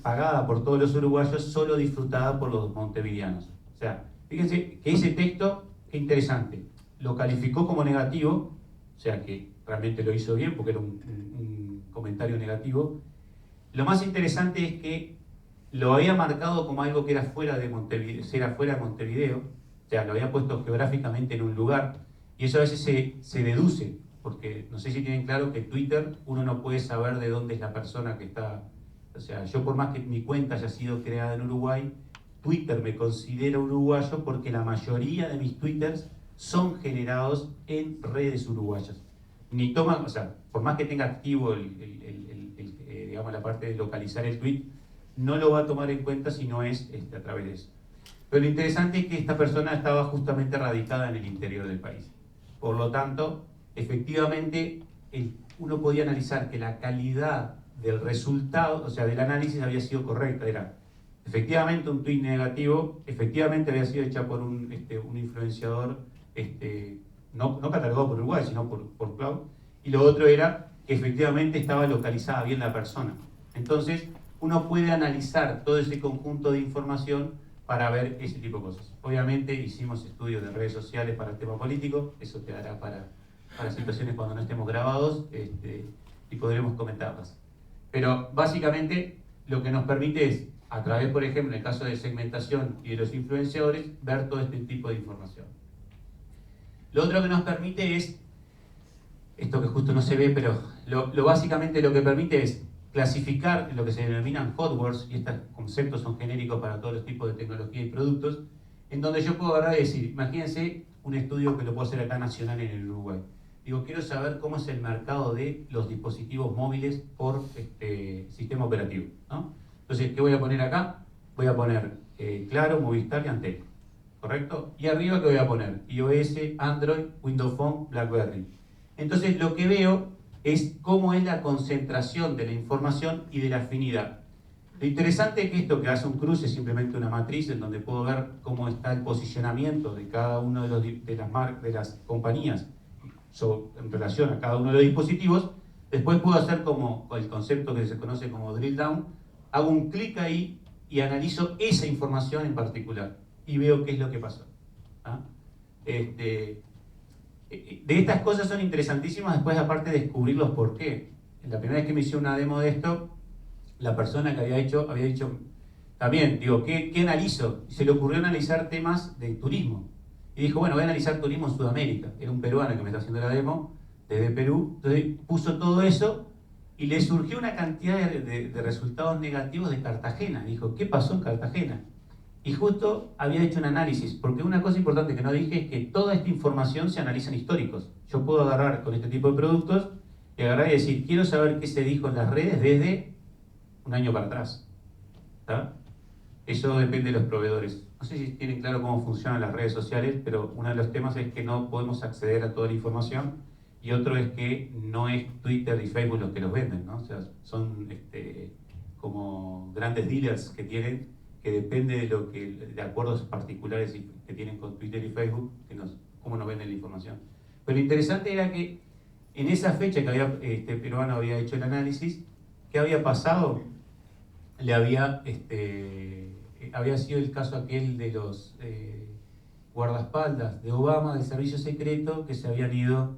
pagada por todos los uruguayos, solo disfrutada por los montevideanos. O sea, fíjense que ese texto, qué interesante, lo calificó como negativo, o sea que realmente lo hizo bien porque era un comentario negativo. Lo más interesante es que lo había marcado como algo que era fuera de Montevideo, o sea, lo había puesto geográficamente en un lugar, y eso a veces se deduce, porque no sé si tienen claro que Twitter uno no puede saber de dónde es la persona que está. O sea, yo por más que mi cuenta haya sido creada en Uruguay, Twitter me considera uruguayo porque la mayoría de mis twitters son generados en redes uruguayas. O sea, por más que tenga activo digamos, la parte de localizar el tweet, no lo va a tomar en cuenta si no es a través de eso. Pero lo interesante es que esta persona estaba justamente radicada en el interior del país. Por lo tanto, efectivamente, uno podía analizar que la calidad del resultado, o sea, del análisis había sido correcta. Era efectivamente un tweet negativo, efectivamente había sido hecha por un influenciador no catalogado por Uruguay, sino por Cloud. Y lo otro era que efectivamente estaba localizada bien la persona. Entonces, uno puede analizar todo ese conjunto de información para ver ese tipo de cosas. Obviamente hicimos estudios de redes sociales para el tema político, eso quedará para situaciones cuando no estemos grabados y podremos comentarlas. Pero básicamente lo que nos permite es, a través, por ejemplo, en el caso de segmentación y de los influenciadores, ver todo este tipo de información. Lo otro que nos permite es, esto que justo no se ve, pero básicamente lo que permite es clasificar lo que se denominan hot words, y estos conceptos son genéricos para todos los tipos de tecnología y productos, en donde yo puedo agarrar y decir, imagínense un estudio que lo puedo hacer acá nacional en el Uruguay. Digo, quiero saber cómo es el mercado de los dispositivos móviles por sistema operativo, ¿no? Entonces, ¿qué voy a poner acá? Voy a poner Claro, Movistar y Antel, ¿correcto? Y arriba, ¿qué voy a poner? iOS, Android, Windows Phone, BlackBerry. Entonces, lo que veo es cómo es la concentración de la información y de la afinidad. Lo interesante es que esto que hace un cruce es simplemente una matriz en donde puedo ver cómo está el posicionamiento de cada uno de las compañías en relación a cada uno de los dispositivos. Después puedo hacer como el concepto que se conoce como drill down, hago un clic ahí y analizo esa información en particular y veo qué es lo que pasó. ¿Ah? De estas cosas son interesantísimas después, aparte de descubrir los por qué. La primera vez que me hice una demo de esto, la persona que había dicho también, digo, ¿qué analizo? Y se le ocurrió analizar temas de turismo. Y dijo, bueno, voy a analizar turismo en Sudamérica. Era un peruano que me está haciendo la demo desde Perú. Entonces puso todo eso y le surgió una cantidad de resultados negativos de Cartagena. Dijo, ¿qué pasó en Cartagena? Y justo había hecho un análisis, porque una cosa importante que no dije es que toda esta información se analiza en históricos. Yo puedo agarrar con este tipo de productos y agarrar y decir, quiero saber qué se dijo en las redes desde un año para atrás. ¿Está? Eso depende de los proveedores. No sé si tienen claro cómo funcionan las redes sociales, pero uno de los temas es que no podemos acceder a toda la información, y otro es que no es Twitter y Facebook los que los venden, ¿no? O sea, son como grandes dealers que tienen, que depende de acuerdos particulares que tienen con Twitter y Facebook, cómo nos venden la información. Pero lo interesante era que en esa fecha que este peruano había hecho el análisis, ¿qué había pasado? Había sido el caso aquel de los guardaespaldas de Obama, del servicio secreto, que se habían ido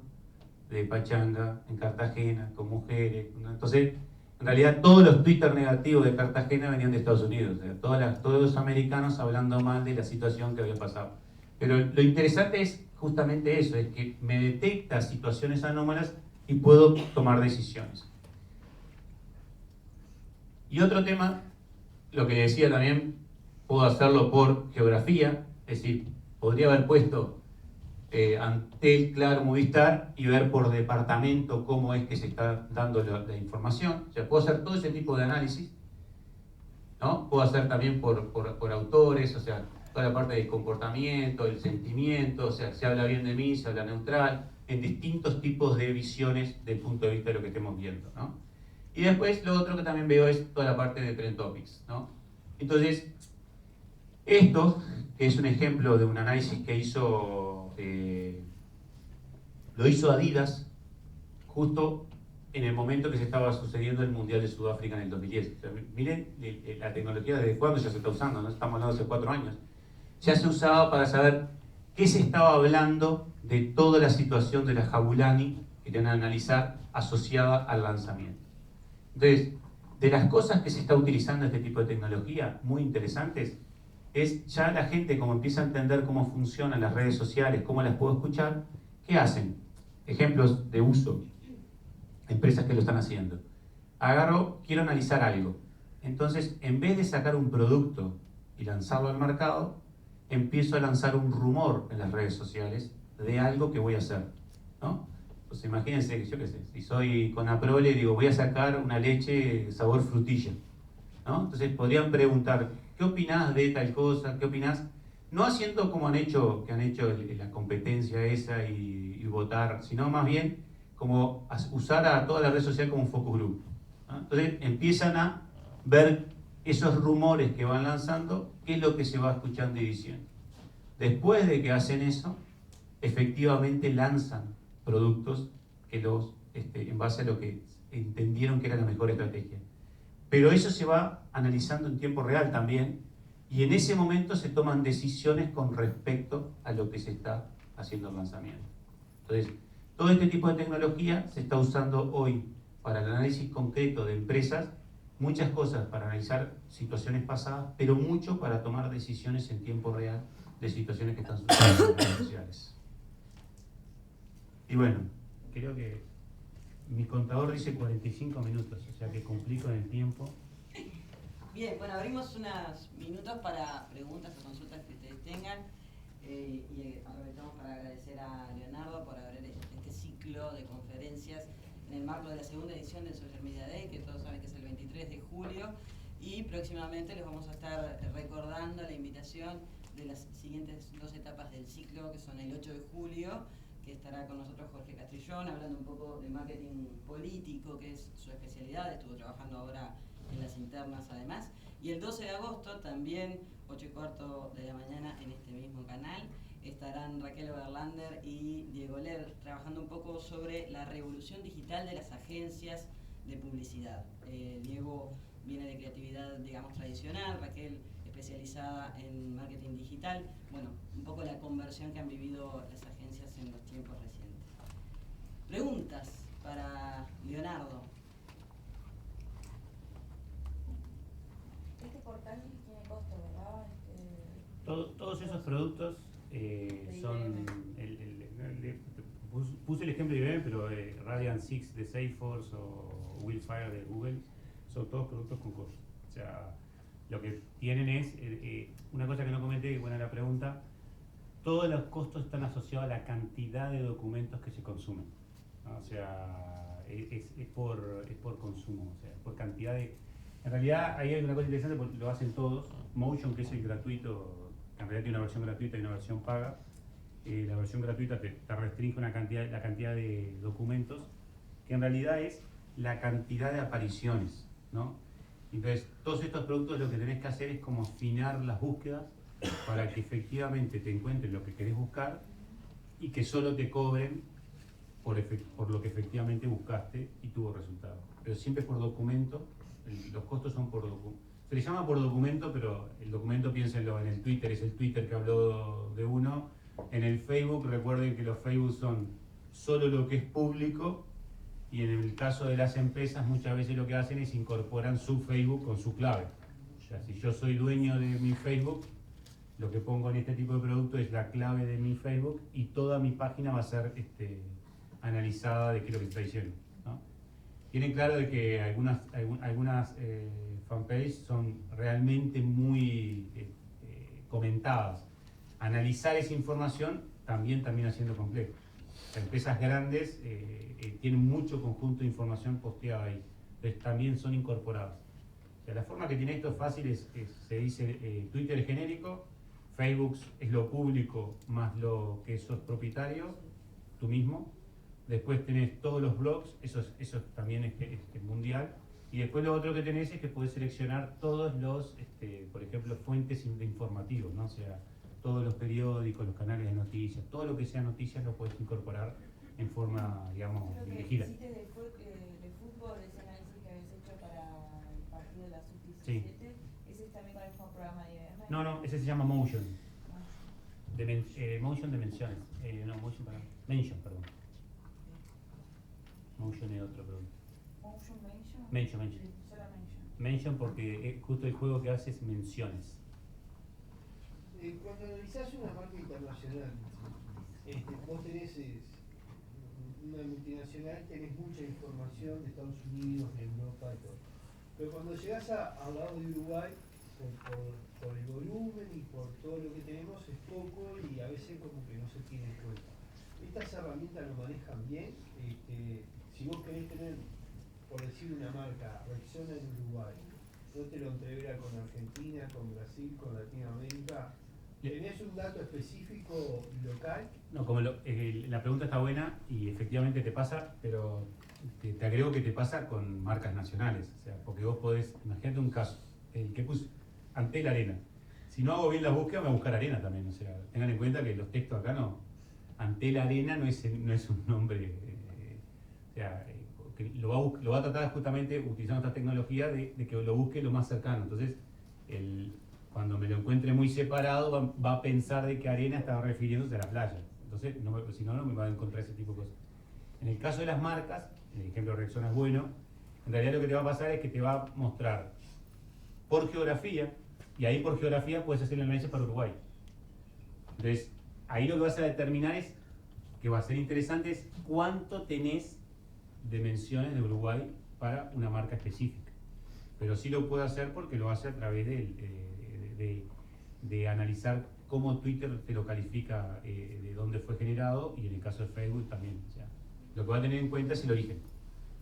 de pachanga en Cartagena con mujeres, ¿no? Entonces, en realidad todos los Twitter negativos de Cartagena venían de Estados Unidos, o sea, todos los americanos hablando mal de la situación que había pasado. Pero lo interesante es justamente eso, es que me detecta situaciones anómalas y puedo tomar decisiones. Y otro tema, lo que decía también, puedo hacerlo por geografía, es decir, podría haber puesto Antel, Claro, Movistar y ver por departamento cómo es que se está dando la información. O sea, puedo hacer todo ese tipo de análisis, ¿no? Puedo hacer también por autores, o sea, toda la parte del comportamiento, del sentimiento, o sea, se habla bien de mí, se habla neutral, en distintos tipos de visiones del punto de vista de lo que estemos viendo, ¿no? Y después lo otro que también veo es toda la parte de Trend Topics, ¿no? Entonces, esto, que es un ejemplo de un análisis que lo hizo Adidas justo en el momento que se estaba sucediendo el Mundial de Sudáfrica en el 2010. O sea, miren la tecnología desde cuándo ya se está usando, ¿no? Estamos hablando de hace 4 años. Ya se usaba para saber qué se estaba hablando de toda la situación de la Jabulani que querían analizar asociada al lanzamiento. Entonces, de las cosas que se está utilizando este tipo de tecnología, muy interesantes, es ya la gente, como empieza a entender cómo funcionan las redes sociales, cómo las puedo escuchar, ¿qué hacen? Ejemplos de uso, empresas que lo están haciendo. Quiero analizar algo. Entonces, en vez de sacar un producto y lanzarlo al mercado, empiezo a lanzar un rumor en las redes sociales de algo que voy a hacer, ¿no? Pues imagínense que yo qué sé, si soy con Aprole, digo, voy a sacar una leche sabor frutilla, ¿no? Entonces podrían preguntar, ¿qué opinás de tal cosa? ¿Qué opinás? No haciendo como que han hecho la competencia esa y votar, sino más bien como usar a toda la red social como un focus group, ¿no? Entonces empiezan a ver esos rumores que van lanzando, qué es lo que se va escuchando y diciendo. Después de que hacen eso, efectivamente lanzan productos que en base a lo que entendieron que era la mejor estrategia. Pero eso se va analizando en tiempo real también, y en ese momento se toman decisiones con respecto a lo que se está haciendo el lanzamiento. Entonces, todo este tipo de tecnología se está usando hoy para el análisis concreto de empresas, muchas cosas para analizar situaciones pasadas, pero mucho para tomar decisiones en tiempo real de situaciones que están sucediendo en las redes sociales. Y bueno, creo que mi contador dice 45 minutos, o sea que cumplí con el tiempo. Bien, bueno, abrimos unos minutos para preguntas o consultas que ustedes tengan, y aprovechamos para agradecer a Leonardo por abrir este ciclo de conferencias en el marco de la segunda edición del Social Media Day, que todos saben que es el 23 de julio, y próximamente les vamos a estar recordando la invitación de las siguientes 2 etapas del ciclo, que son el 8 de julio que estará con nosotros Jorge Castrillón, hablando un poco de marketing político, que es su especialidad, estuvo trabajando ahora en las internas además. Y el 12 de agosto, también 8:15 de la mañana, en este mismo canal, estarán Raquel Oberlander y Diego Ler trabajando un poco sobre la revolución digital de las agencias de publicidad. Diego viene de creatividad, digamos, tradicional, Raquel especializada en marketing digital. Bueno, un poco la conversión que han vivido las agencias en los tiempos recientes. Preguntas para Leonardo. Este portal tiene costo, ¿verdad? Todos esos productos son... Puse el ejemplo de IBM, pero Radiant 6 de Salesforce o Willfire de Google son todos productos con costo. O sea, lo que tienen es, una cosa que no comenté, buena la pregunta, todos los costos están asociados a la cantidad de documentos que se consumen, ¿no? O sea, es por consumo, o sea, por cantidad de... En realidad ahí hay una cosa interesante porque lo hacen todos. Motion, que es el gratuito, en realidad tiene una versión gratuita y una versión paga. La versión gratuita te restringe la cantidad de documentos, que en realidad es la cantidad de apariciones, ¿no? Entonces, todos estos productos lo que tenés que hacer es como afinar las búsquedas para que efectivamente te encuentres lo que querés buscar y que solo te cobren por lo que efectivamente buscaste y tuvo resultado. Pero siempre por documento, los costos son por documento. Se le llama por documento, pero el documento, piénsenlo, en el Twitter, es el Twitter que habló de uno. En el Facebook, recuerden que los Facebook son solo lo que es público, y en el caso de las empresas muchas veces lo que hacen es incorporan su Facebook con su clave. O sea, si yo soy dueño de mi Facebook, lo que pongo en este tipo de producto es la clave de mi Facebook y toda mi página va a ser analizada de qué es lo que está diciendo, ¿no? Tienen claro de que algunas fanpages son realmente muy comentadas. Analizar esa información también termina siendo complejo. Las empresas grandes tienen mucho conjunto de información posteada ahí, entonces también son incorporadas. O sea, la forma que tiene esto es fácil, se dice Twitter es genérico, Facebook es lo público más lo que sos propietario, tú mismo. Después tenés todos los blogs, eso también es mundial. Y después lo otro que tenés es que podés seleccionar todos los, por ejemplo, fuentes informativos, ¿no? O sea, todos los periódicos, los canales de noticias, todo lo que sea noticias lo puedes incorporar en forma, digamos, elegida. Creo que hiciste de fútbol, ese análisis que habías hecho para el partido de la Sub-17, Sí. ¿ese es también con el mismo programa de IBM? No, ese se llama Motion. Motion de menciones. Mention, perdón. Motion es otro producto. Motion Mention. Mention. Sí, solo Mention. Mention porque justo el juego que hace es menciones. Cuando analizás una marca internacional, vos tenés una multinacional, tenés mucha información de Estados Unidos, de Europa y todo. Pero cuando llegás al lado de Uruguay, por el volumen y por todo lo que tenemos, es poco y a veces como que no se tiene en cuenta. Estas herramientas lo manejan bien. Si vos querés tener, por decir una marca, Rexona en Uruguay, no te lo entrevera con Argentina, con Brasil, con Latinoamérica. ¿Tenés un dato específico local? No, como la pregunta está buena y efectivamente te pasa, pero te agrego que te pasa con marcas nacionales. O sea, porque vos podés, imagínate un caso, el que puse Antel Arena. Si no hago bien la búsqueda, me voy a buscar Arena también. O sea, tengan en cuenta que los textos acá no. Antel Arena no es un nombre. O sea, que lo va a tratar justamente utilizando esta tecnología de que lo busque lo más cercano. Entonces, cuando me lo encuentre muy separado, va a pensar de que arena estaba refiriéndose a la playa. Entonces, si no me va a encontrar ese tipo de cosas. En el caso de las marcas, el ejemplo de Rexona es bueno, en realidad lo que te va a pasar es que te va a mostrar por geografía, y ahí por geografía puedes hacer el análisis para Uruguay. Entonces, ahí lo que vas a determinar es, que va a ser interesante, es cuánto tenés de menciones de Uruguay para una marca específica. Pero sí lo puede hacer porque lo hace a través de analizar cómo Twitter te lo califica, de dónde fue generado, y en el caso de Facebook también. O sea, lo que va a tener en cuenta es el origen,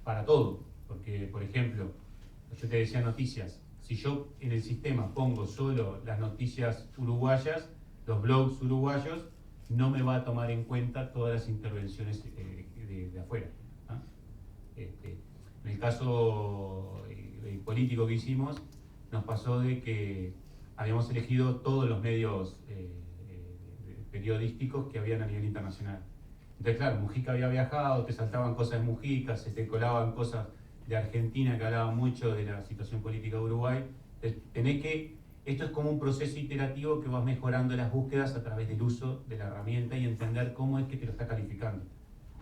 para todo. Porque, por ejemplo, yo te decía noticias, si yo en el sistema pongo solo las noticias uruguayas, los blogs uruguayos, no me va a tomar en cuenta todas las intervenciones de afuera, ¿no? En el caso político que hicimos, nos pasó de que habíamos elegido todos los medios periodísticos que habían a nivel internacional. Entonces, claro, Mujica había viajado, te saltaban cosas de Mujica, se te colaban cosas de Argentina que hablaban mucho de la situación política de Uruguay. Esto es como un proceso iterativo que vas mejorando las búsquedas a través del uso de la herramienta y entender cómo es que te lo está calificando.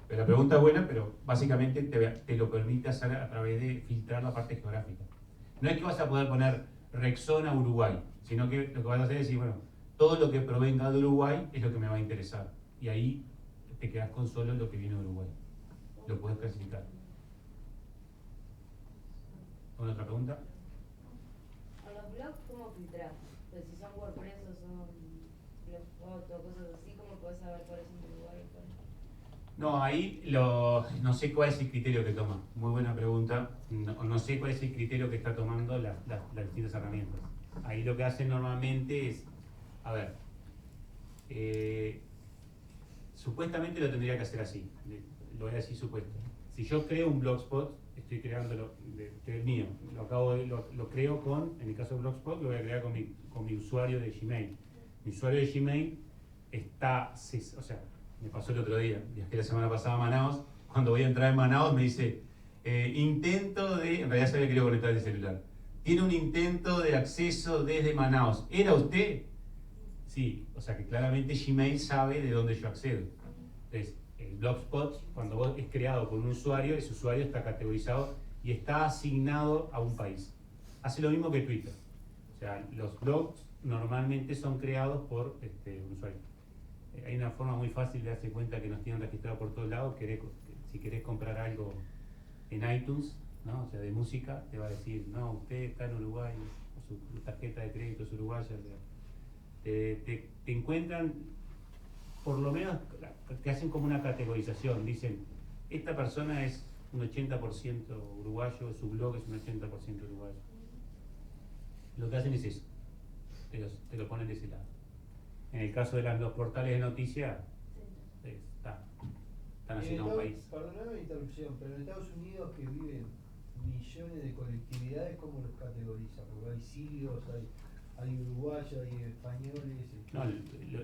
Pero la pregunta es buena, pero básicamente te lo permite hacer a través de filtrar la parte geográfica. No es que vas a poder poner Rexona Uruguay, sino que lo que vas a hacer es decir, bueno, todo lo que provenga de Uruguay es lo que me va a interesar. Y ahí te quedas con solo lo que viene de Uruguay. Lo puedes clasificar. ¿Alguna otra pregunta? ¿A los blogs cómo filtrar? Pues si son WordPress o son blogspot o cosas así, ¿cómo podés saber cuáles son de Uruguay y cuáles? No, ahí no sé cuál es el criterio que toma. Muy buena pregunta. No sé cuál es el criterio que está tomando las distintas herramientas. Ahí lo que hacen normalmente es, a ver, supuestamente lo tendría que hacer así. Lo voy a decir supuesto. Si yo creo un blogspot, estoy creándolo del mío. Lo creo en el caso de blogspot, lo voy a crear con mi usuario de Gmail. Mi usuario de Gmail está, o sea, me pasó el otro día, viajé la semana pasada a Manaos. Cuando voy a entrar en Manaos me dice, intento de, en realidad se había querido conectar el celular, tiene un intento de acceso desde Manaos. ¿Era usted? Sí, o sea que claramente Gmail sabe de dónde yo accedo. Entonces, el Blogspot, cuando vos es creado por un usuario, ese usuario está categorizado y está asignado a un país. Hace lo mismo que Twitter. O sea, los blogs normalmente son creados por un usuario. Hay una forma muy fácil de darse cuenta que nos tienen registrados por todos lados. Si querés comprar algo en iTunes, ¿no? O sea, de música, te va a decir, no, usted está en Uruguay, o su tarjeta de crédito es uruguaya. O sea, te encuentran, por lo menos, te hacen como una categorización. Dicen, esta persona es un 80% uruguayo, su blog es un 80% uruguayo. Lo que hacen es eso, te lo ponen de ese lado. En el caso de los portales de noticias, están haciendo un país. Perdóname la interrupción, pero en Estados Unidos que viven millones de colectividades, ¿cómo los categoriza? Porque hay sirios, hay uruguayos, hay españoles. No,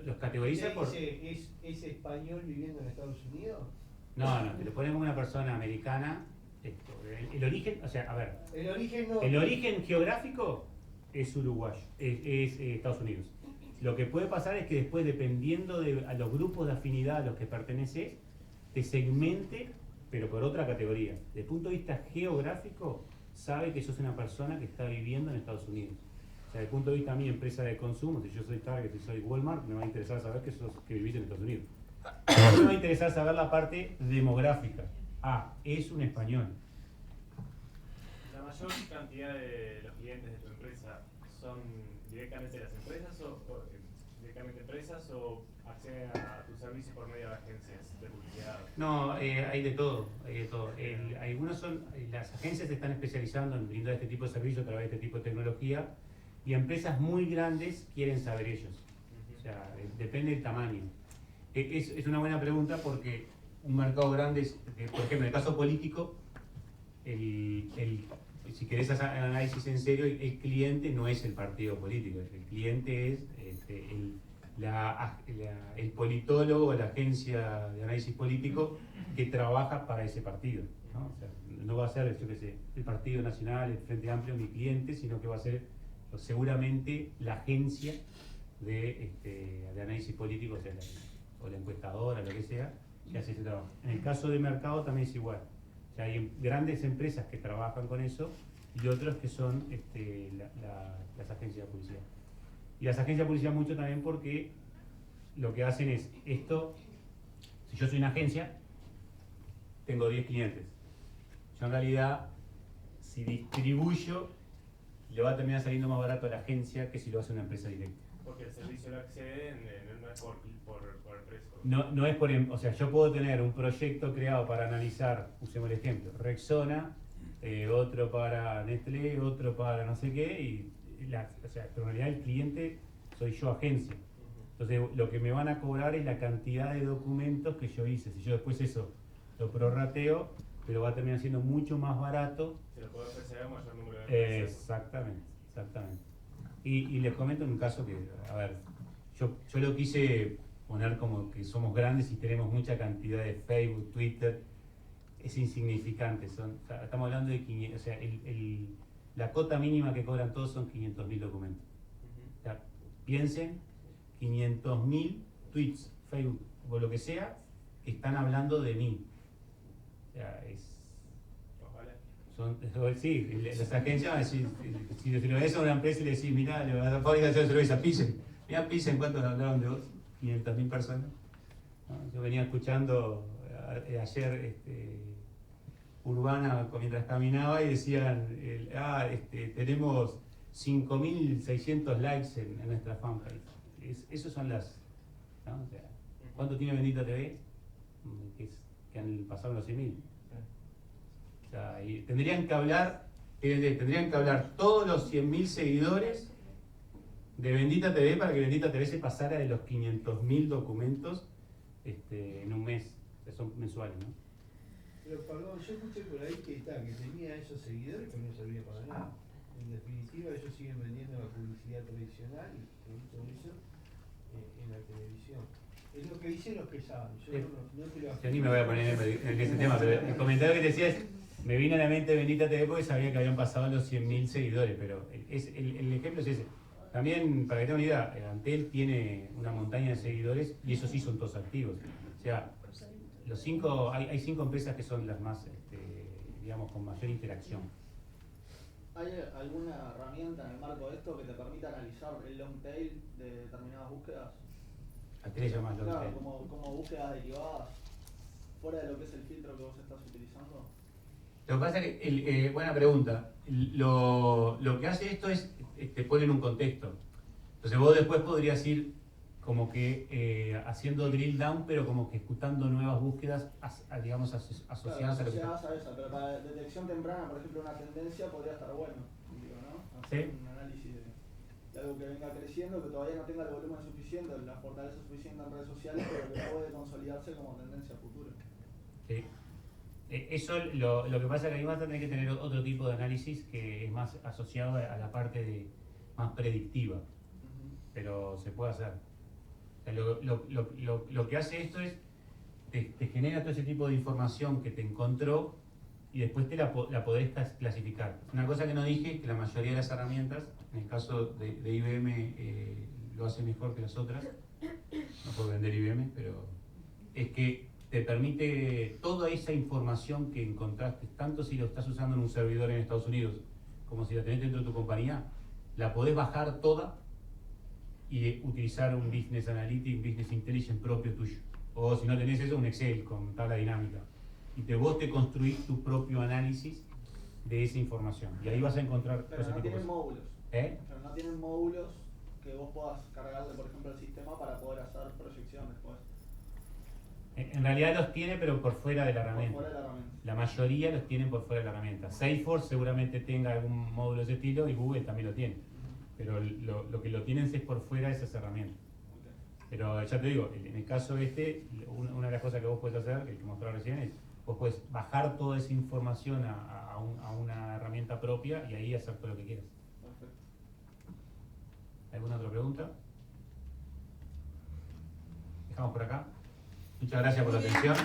los categoriza por... ¿Es español viviendo en Estados Unidos? No, te lo ponen como una persona americana. El origen, o sea, a ver. El origen no. El origen geográfico es uruguayo, es Estados Unidos. Lo que puede pasar es que después, dependiendo a los grupos de afinidad a los que perteneces, te segmente, pero por otra categoría. Desde el punto de vista geográfico, sabe que sos una persona que está viviendo en Estados Unidos. O sea, desde el punto de vista de mi empresa de consumo, si yo soy Target, si soy Walmart, me va a interesar saber que vivís en Estados Unidos. Me va a interesar saber la parte demográfica. Es un español. ¿La mayor cantidad de los clientes de tu empresa son directamente las empresas o acceden a tus servicios por medio de agencias de publicidad? No, hay de todo. Las agencias se están especializando en brindar este tipo de servicios a través de este tipo de tecnología y empresas muy grandes quieren saber ellos. O sea, depende del tamaño. Es una buena pregunta porque un mercado grande, por ejemplo, en el caso político, si querés hacer análisis en serio, el cliente no es el partido político, el cliente es el politólogo o la agencia de análisis político que trabaja para ese partido, ¿no? O sea, no va a ser, yo qué sé, el Partido Nacional, el Frente Amplio, mi cliente, sino que va a ser seguramente la agencia de análisis político, o la encuestadora, lo que sea, que hace ese trabajo. En el caso de mercado también es igual. O sea, hay grandes empresas que trabajan con eso y otros que son las agencias de publicidad. Y las agencias de publicidad mucho también porque lo que hacen es esto, si yo soy una agencia, tengo 10 clientes. Yo en realidad, si distribuyo, le va a terminar saliendo más barato a la agencia que si lo hace una empresa directa. Porque el servicio lo acceden, no es por el precio. No es o sea, yo puedo tener un proyecto creado para analizar, usemos el ejemplo, Rexona, otro para Nestlé, otro para no sé qué, pero en realidad el cliente soy yo, agencia. Entonces lo que me van a cobrar es la cantidad de documentos que yo hice. Si yo después eso lo prorrateo, pero va a terminar siendo mucho más barato. Se lo puede ofrecer a mayor número de empresas. Exactamente. Y les comento un caso que, a ver, yo lo quise poner como que somos grandes y tenemos mucha cantidad de Facebook, Twitter, es insignificante. O sea, estamos hablando de 500, o sea, la cota mínima que cobran todos son 500.000 documentos. O sea, piensen, 500.000 tweets, Facebook o lo que sea, que están hablando de mí. O sea, sí, las agencias van a decir, si lo ves a una empresa y le decís, mirá, la fábrica de cerveza, Pilsen, mirá Pilsen, ¿cuántos hablaron de vos? 500.000 personas. ¿No? Yo venía escuchando ayer Urbana mientras caminaba y decían, tenemos 5.600 likes en nuestra fanpage. Esos son las, ¿no? O sea, ¿cuánto tiene Bendita TV? Que han pasado los 100.000. O sea, y tendrían que hablar todos los 100.000 seguidores de Bendita TV para que Bendita TV se pasara de los 500.000 documentos en un mes. O sea, son mensuales, ¿no? Pero perdón, yo escuché por ahí que tenía esos seguidores que no servían para nada. En definitiva, ellos siguen vendiendo la publicidad tradicional y todo eso en la televisión. Es lo que dicen los que saben. Yo no te lo Yo ni me voy a poner en ese tema, pero el comentario que te decía es, me vino a la mente Bendita TV porque sabía que habían pasado los 100.000 seguidores, pero el ejemplo es ese. También, para que tengan una idea, Antel tiene una montaña de seguidores y esos sí son todos activos. O sea, hay 5 empresas que son las más, digamos, con mayor interacción. ¿Hay alguna herramienta en el marco de esto que te permita analizar el long tail de determinadas búsquedas? ¿A qué le llamas long Claro, tail? como búsquedas derivadas, fuera de lo que es el filtro que vos estás utilizando. Lo que pasa es que, buena pregunta, lo que hace esto es, te pone en un contexto. Entonces vos después podrías ir como que haciendo drill down, pero como que ejecutando nuevas búsquedas, digamos, asociadas a lo que está. Asociadas a esa, pero para detección temprana, por ejemplo, una tendencia podría estar bueno, digo, ¿no? Hacer un análisis de algo que venga creciendo, que todavía no tenga el volumen suficiente, la fortaleza suficiente en redes sociales, pero que puede consolidarse como tendencia futura. Sí. Eso lo que pasa es que ahí vas a tener que tener otro tipo de análisis que es más asociado a la parte más predictiva, pero se puede hacer. O sea, lo que hace esto es te genera todo ese tipo de información que te encontró y después te la podés clasificar. Una cosa que no dije es que la mayoría de las herramientas, en el caso de IBM, lo hace mejor que las otras, no por vender IBM, pero es que te permite toda esa información que encontraste, tanto si lo estás usando en un servidor en Estados Unidos como si la tenés dentro de tu compañía, la podés bajar toda y utilizar un Business Analytics, Business Intelligence propio tuyo. O si no tenés eso, un Excel con tabla dinámica. Y vos te construís tu propio análisis de esa información. Y ahí vas a encontrar Pero no tienen módulos. ¿Eh? Pero no tienen módulos que vos puedas cargarle, por ejemplo, al sistema para poder hacer proyección después. En realidad los tiene, pero por fuera de la herramienta. Por fuera de la herramienta. La mayoría los tienen por fuera de la herramienta. Salesforce seguramente tenga algún módulo de ese estilo y Google también lo tiene. Pero lo que lo tienen es por fuera de esas herramientas. Okay. Pero ya te digo, en el caso una de las cosas que vos podés hacer, que mostré recién, es vos podés bajar toda esa información a una herramienta propia y ahí hacer todo lo que quieras. Perfecto. ¿Alguna otra pregunta? Dejamos por acá. Muchas gracias por la atención.